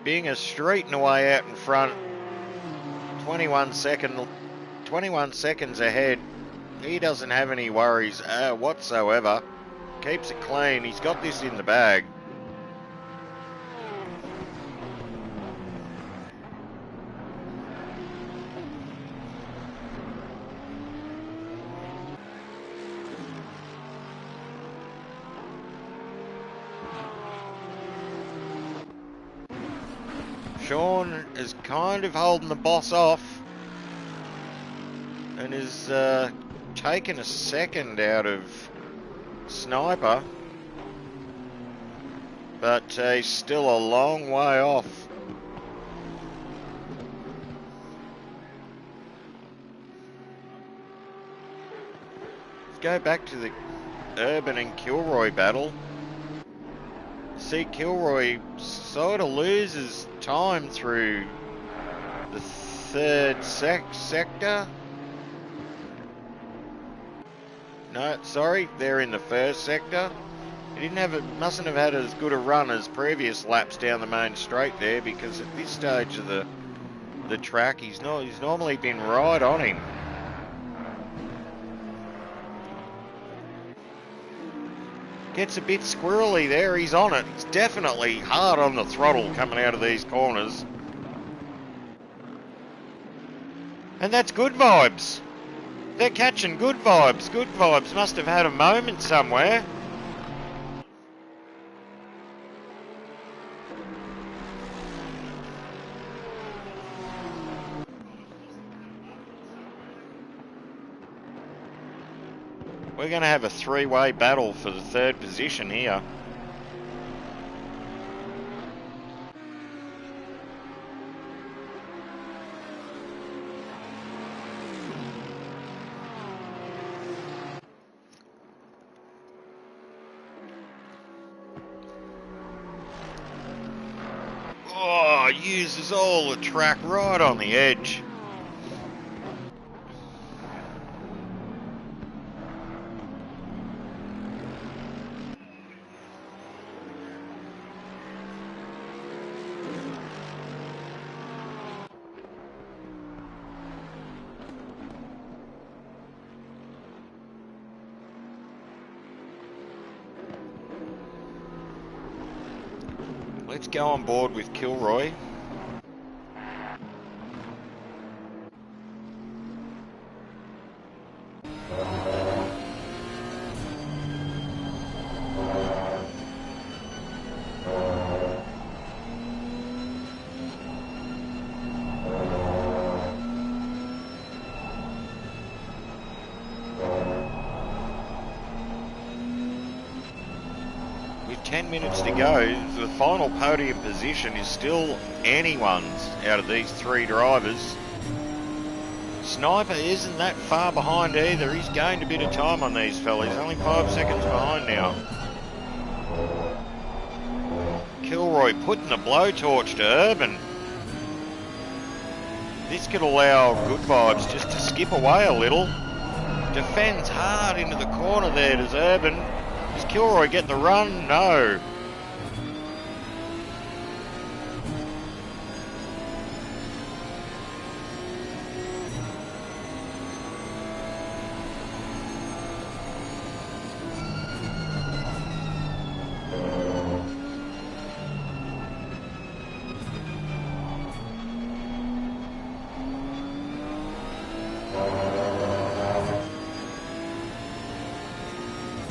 Being a straighten away out in front, 21 seconds ahead. He doesn't have any worries whatsoever. Keeps it clean. He's got this in the bag. Sean is kind of holding the boss off and is taking a second out of Sniper, but he's still a long way off. Let's go back to the Urban and Kilroy battle. See, Kilroy sort of loses time through the third sector. No, sorry, they're in the first sector. He mustn't have had as good a run as previous laps down the main straight there, because at this stage of the track, he's normally been right on him. Gets a bit squirrely there, he's on it. He's definitely hard on the throttle coming out of these corners. And that's Good Vibes. They're catching Good Vibes. Good Vibes must have had a moment somewhere. We're going to have a three-way battle for the third position here. Oh, uses all the track right on the edge. Let's go on board with Kilroy. With 10 minutes to go, the final podium position is still anyone's out of these three drivers. Sniper isn't that far behind either. He's gained a bit of time on these fellas. He's only 5 seconds behind now. Kilroy putting the blowtorch to Urban. This could allow Good Vibes just to skip away a little. Defends hard into the corner there, does Urban. Does Kilroy get the run? No.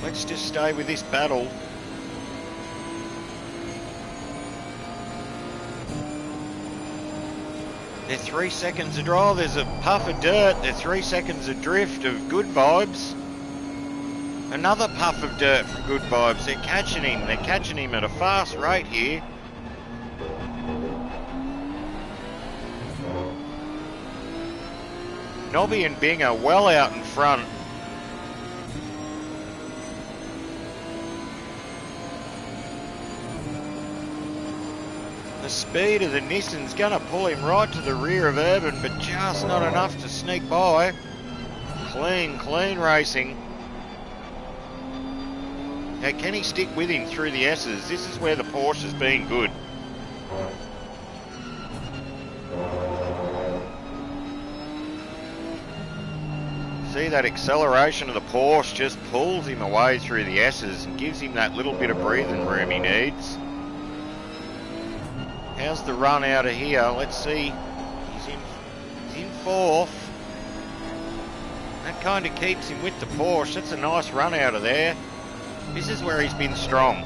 Let's just stay with this battle. They're 3 seconds of draw. There's a puff of dirt. They're 3 seconds of drift of Good Vibes. Another puff of dirt from Good Vibes. They're catching him. They're catching him at a fast rate here. Nobby and Bing are well out in front. The speed of the Nissan's going to pull him right to the rear of Urban, but just not enough to sneak by. Clean racing. Now, can he stick with him through the S's? This is where the Porsche's been good. See, that acceleration of the Porsche just pulls him away through the S's and gives him that little bit of breathing room he needs. How's the run out of here? Let's see. He's in fourth. That kind of keeps him with the Porsche. That's a nice run out of there. This is where he's been strong.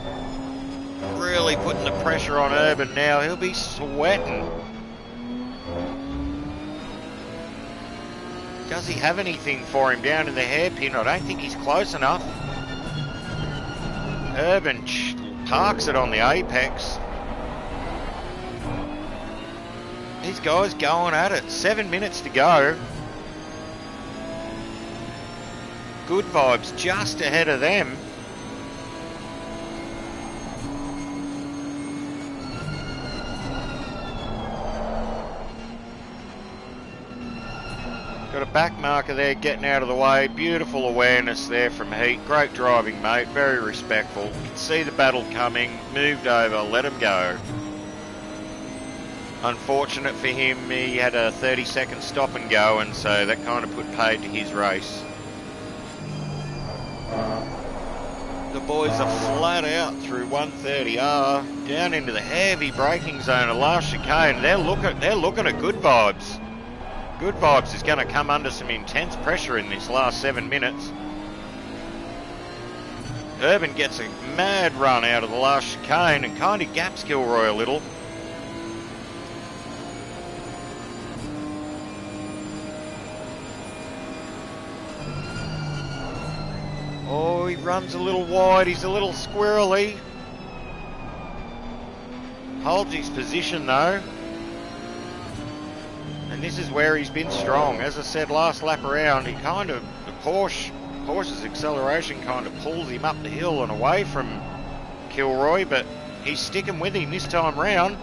Really putting the pressure on Urban now. He'll be sweating. Does he have anything for him down in the hairpin? I don't think he's close enough. Urban parks it on the apex. These guys going at it. 7 minutes to go. Good Vibes just ahead of them. Got a back marker there getting out of the way. Beautiful awareness there from Heat. Great driving, mate. Very respectful. You can see the battle coming. Moved over. Let him go. Unfortunate for him, he had a 30-second stop and go, and so that kind of put paid to his race. The boys are flat out through 130R, down into the heavy braking zone of last chicane. They're looking at Good Vibes. Good Vibes is going to come under some intense pressure in this last 7 minutes. Urban gets a mad run out of the last chicane and kind of gaps Kilroy a little. Oh, he runs a little wide. He's a little squirrely. Holds his position though. And this is where he's been strong. As I said last lap around, he kind of, the Porsche's acceleration kind of pulls him up the hill and away from Kilroy, but he's sticking with him this time round.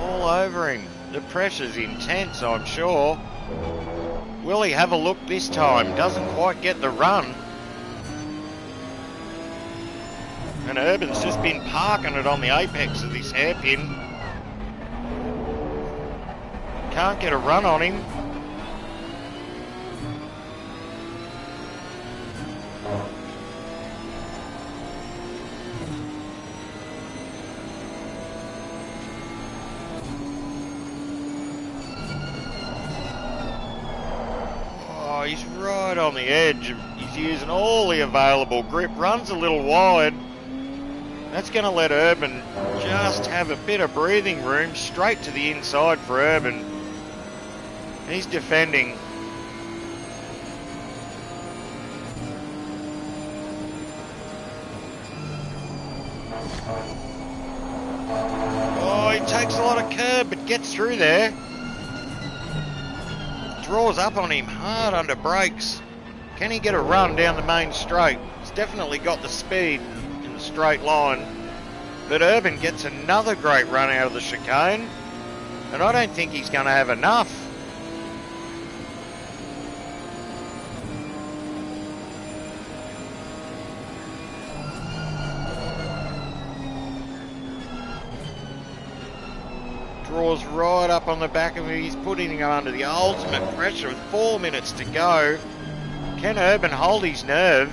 All over him. The pressure's intense, I'm sure. Will he have a look this time? Doesn't quite get the run. And Urban's just been parking it on the apex of this hairpin. Can't get a run on him. Oh, he's right on the edge. He's using all the available grip. Runs a little wide. That's going to let Urban just have a bit of breathing room. Straight to the inside for Urban. He's defending. Oh, he takes a lot of curb, but gets through there. Draws up on him hard under brakes. Can he get a run down the main straight? He's definitely got the speed in the straight line. But Urban gets another great run out of the chicane. And I don't think he's going to have enough. Draws right up on the back of him. He's putting him under the ultimate pressure with 4 minutes to go. Can Urban hold his nerve?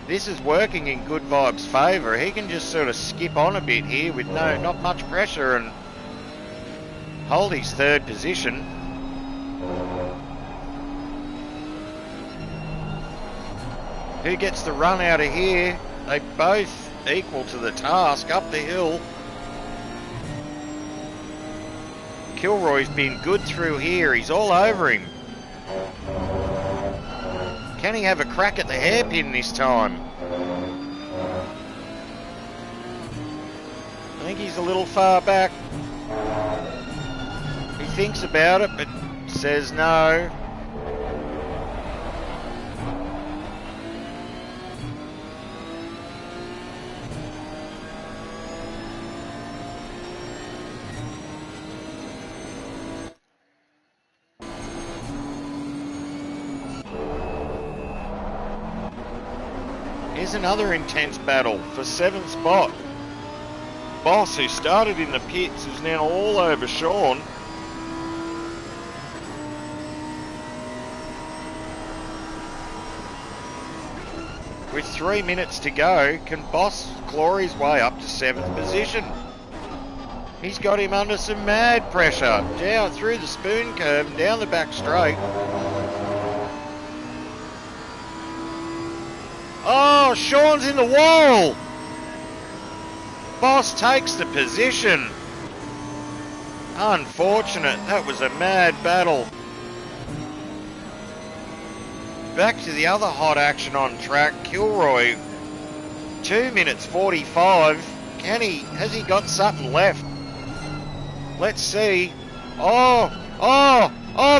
This is working in Good Vibes' favour. He can just sort of skip on a bit here with not much pressure and hold his third position. Who gets the run out of here? They both equal to the task up the hill. Kilroy's been good through here. He's all over him. Can he have a crack at the hairpin this time? I think he's a little far back. He thinks about it, but says no. Here's another intense battle for 7th spot. Boss, who started in the pits, is now all over Sean. With 3 minutes to go, can Boss claw his way up to 7th position? He's got him under some mad pressure. Down through the spoon curve and down the back straight. Oh, Sean's in the wall. Boss takes the position. Unfortunate. That was a mad battle. Back to the other hot action on track. Kilroy, 2 minutes 45. Has he got something left? Let's see. Oh,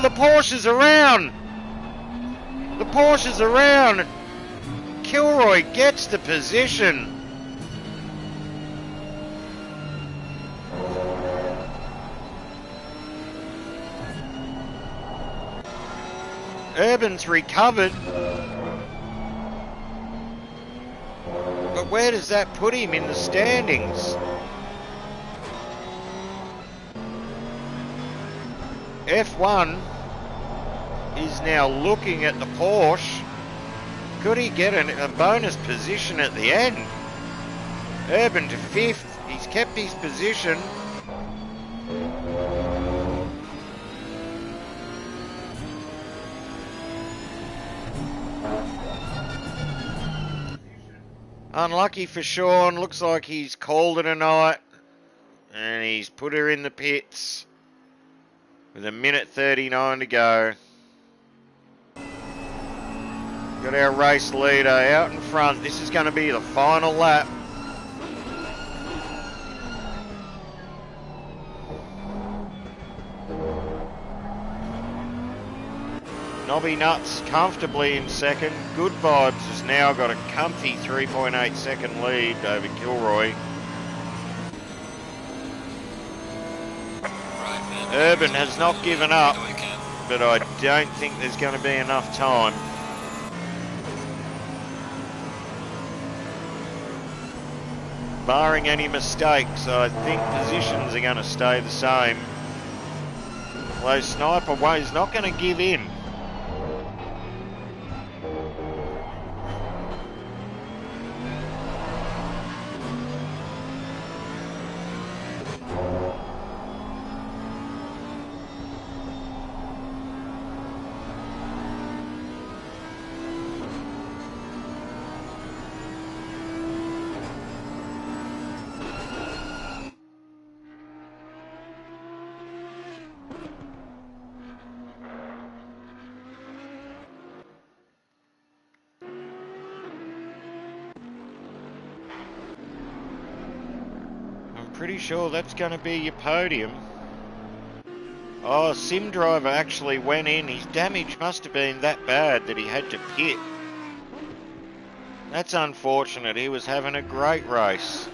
the Porsche's around. The Porsche's around. Kilroy gets the position. Urban's recovered. But where does that put him in the standings? F1 is now looking at the Porsche. Could he get a bonus position at the end? Urban to 5th. He's kept his position. Unlucky for Sean. Looks like he's called it a night. And he's put her in the pits. With 1:39 to go. Got our race leader out in front. This is going to be the final lap. Nobby Nuts comfortably in second. Good Vibes has now got a comfy 3.8 second lead over Kilroy. Urban has not given up, but I don't think there's going to be enough time. Barring any mistakes, I think positions are going to stay the same. Although Sniper is not going to give in. Pretty sure that's going to be your podium. Oh, Sim Driver actually went in. His damage must have been that bad that he had to pit. That's unfortunate. He was having a great race.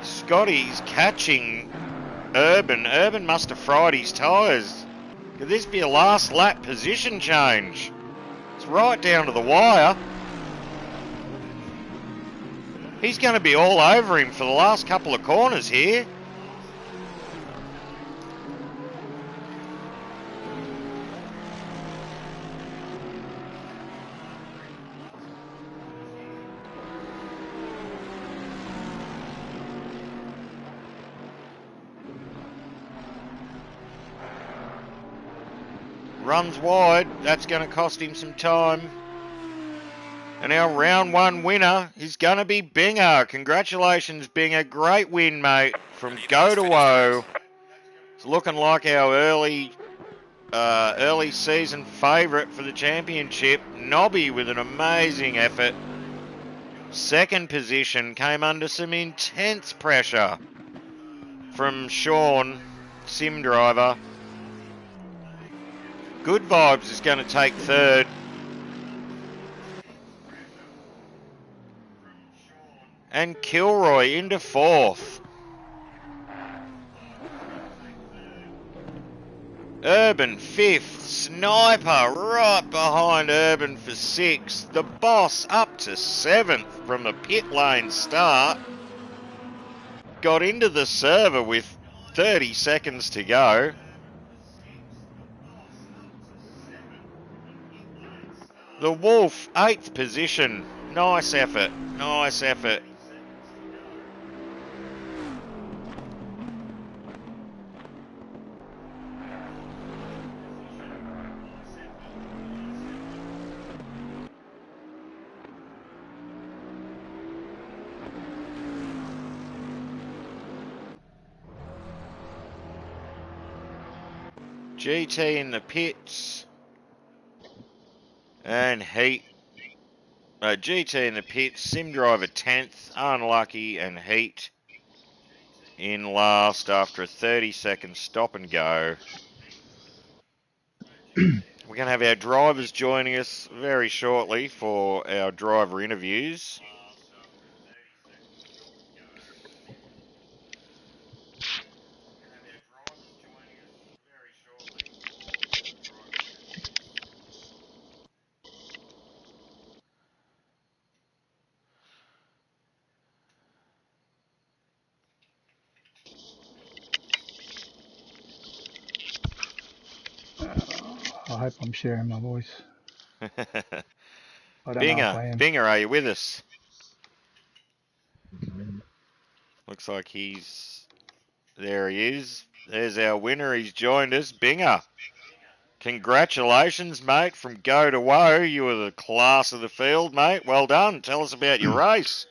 Scotty's catching Urban. Urban must have fried his tyres. Could this be a last lap position change? It's right down to the wire. He's going to be all over him for the last couple of corners here. Runs wide. That's going to cost him some time. And our round one winner is going to be Binger. Congratulations, Binger. Great win, mate, from Go to Woe. It's looking like our early season favourite for the championship. Nobby with an amazing effort. Second position, came under some intense pressure from Sean, Sim Driver. Good Vibes is going to take third. And Kilroy into fourth. Urban fifth. Sniper right behind Urban for sixth. The Boss up to seventh from a pit lane start. Got into the server with 30 seconds to go. The Wolf, 8th position. Nice effort. Nice effort. GT in the pits. And Heat. GT in the pits. Sim Driver 10th. Unlucky. And Heat in last after a 30-second stop and go. We're going to have our drivers joining us very shortly for our driver interviews. I hope I'm sharing my voice. I don't know if I am. Binger, are you with us? Looks like there he is. There's our winner. He's joined us. Binger. Congratulations, mate, from Go to Woe. You were the class of the field, mate. Well done. Tell us about your race.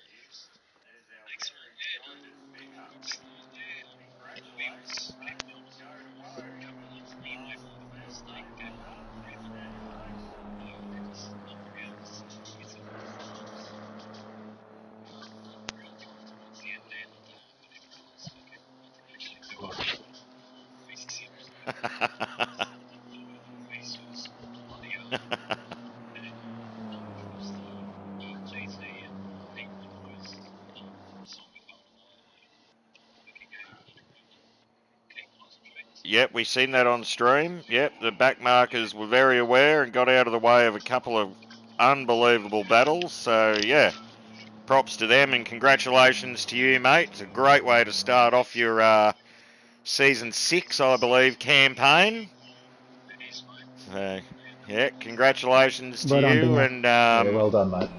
Yep, we seen that on stream. Yep, the back markers were very aware and got out of the way of a couple of unbelievable battles. So, yeah, props to them and congratulations to you, mate. It's a great way to start off your season 6, I believe, campaign. Yeah, congratulations to Right on, you, Binger. and Yeah, well done, mate.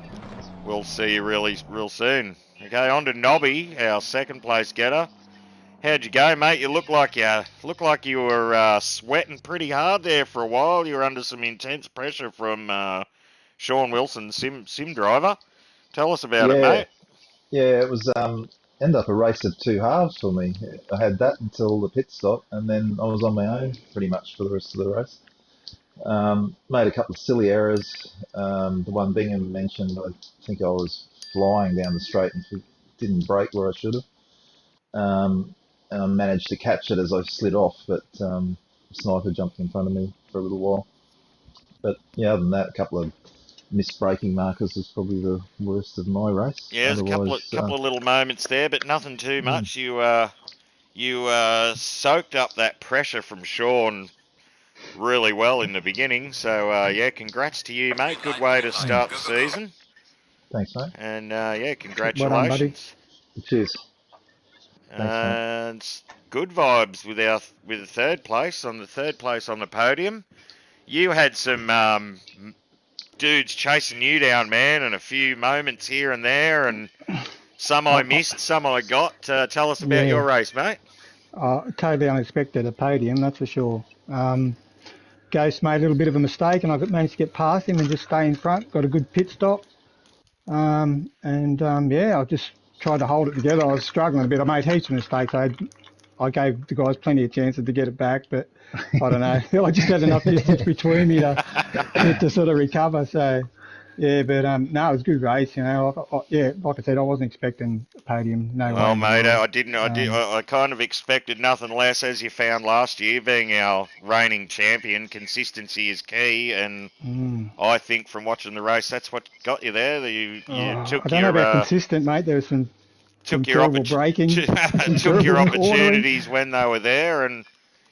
we'll see you real soon. Okay, on to Nobby, our second place getter. How'd you go, mate? You look like you were sweating pretty hard there for a while. You were under some intense pressure from Sean Wilson, sim driver. Tell us about it, Yeah, mate. yeah, it was ended up a race of two halves for me. I had that until the pit stop, and then I was on my own pretty much for the rest of the race. Made a couple of silly errors. The one Bingham mentioned, I think I was flying down the straight and didn't brake where I should have. And I managed to catch it as I slid off, but the sniper jumped in front of me for a little while. But yeah, other than that, a couple of missed braking markers was probably the worst of my race. Yeah, there's a couple of little moments there, but nothing too much. You soaked up that pressure from Sean really well in the beginning. So yeah, congrats to you, mate. Good way to start the season. Thanks, mate. And yeah, Well done, buddy. congratulations. Cheers. Thanks, mate. And good vibes with the third place on the podium. You had some dudes chasing you down, man, and a few moments here and there, and some I missed, some I got. Tell us about your race, mate. Totally unexpected a podium, that's for sure. Ghost made a little bit of a mistake, and I managed to get past him and just stay in front. Got a good pit stop, yeah, I just tried to hold it together. I was struggling a bit. I made heaps of mistakes. I gave the guys plenty of chances to get it back, but I don't know. I just had enough distance between me to sort of recover. So, yeah, but no, it was a good race. You know, yeah, like I said, I wasn't expecting a podium. No way. Well, mate, I didn't. I kind of expected nothing less, as you found last year, being our reigning champion. Consistency is key, and I think from watching the race, that's what got you there. You took I don't know about consistent, mate. There was some terrible braking, took your opportunities when they were there, and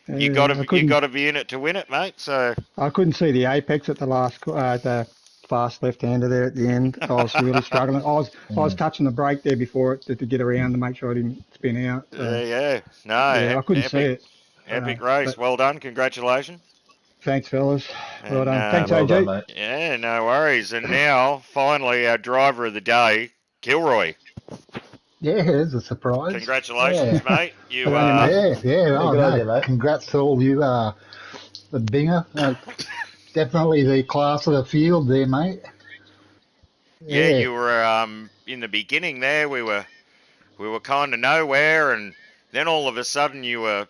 you got to be in it to win it, mate. So I couldn't see the apex at the fast left-hander there at the end. I was really struggling. I was touching the brake there before it to get around to make sure I didn't spin out. So, yeah, no, I couldn't see it. Epic race, well done, congratulations. Thanks, fellas. Well done. Thanks, AJ. Well done, mate. Yeah, no worries. And now, finally, our driver of the day, Kilroy. Yeah, it's a surprise. Congratulations, mate. You mate. Congrats to all you, the Binger. Definitely the class of the field there, mate. Yeah, you were in the beginning there. We were kind of nowhere, and then all of a sudden you were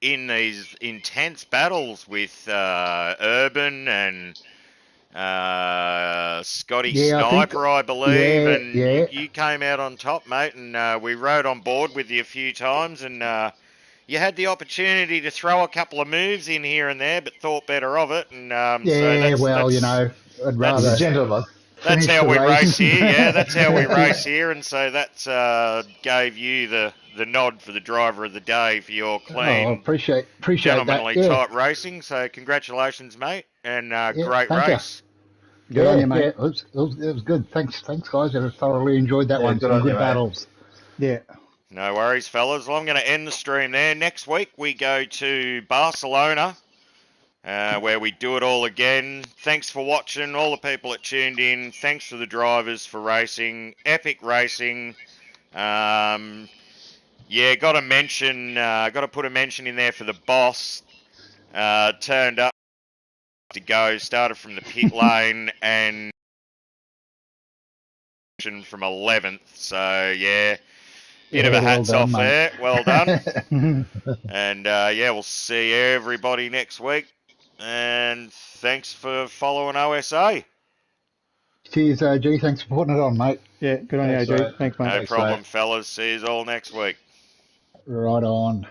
in these intense battles with Urban and Scotty Sniper, I believe, and you came out on top, mate, and we rode on board with you a few times, and you had the opportunity to throw a couple of moves in here and there, but thought better of it, and I'd rather gentleman. That's how we race here, yeah, that's how we race here, and so that gave you the nod for the driver of the day for your clean, appreciate gentlemanly that. type racing, so congratulations, mate, and great race. Good on you, mate. It was good. Thanks, guys. I thoroughly enjoyed that one. Good battles. Yeah. No worries, fellas. Well, I'm going to end the stream there. Next week, we go to Barcelona, where we do it all again. Thanks for watching, all the people that tuned in. Thanks to the drivers for racing. Epic racing. Yeah, got to put a mention in there for the boss. Turned up to go, started from the pit lane and from 11th. So, yeah. Bit of a hats off there. Well done. And yeah, we'll see everybody next week. And thanks for following OSA. Cheers, OG. Thanks for putting it on, mate. Yeah, good on you, OG. Thanks, mate. No problem, fellas. See you all next week. Right on.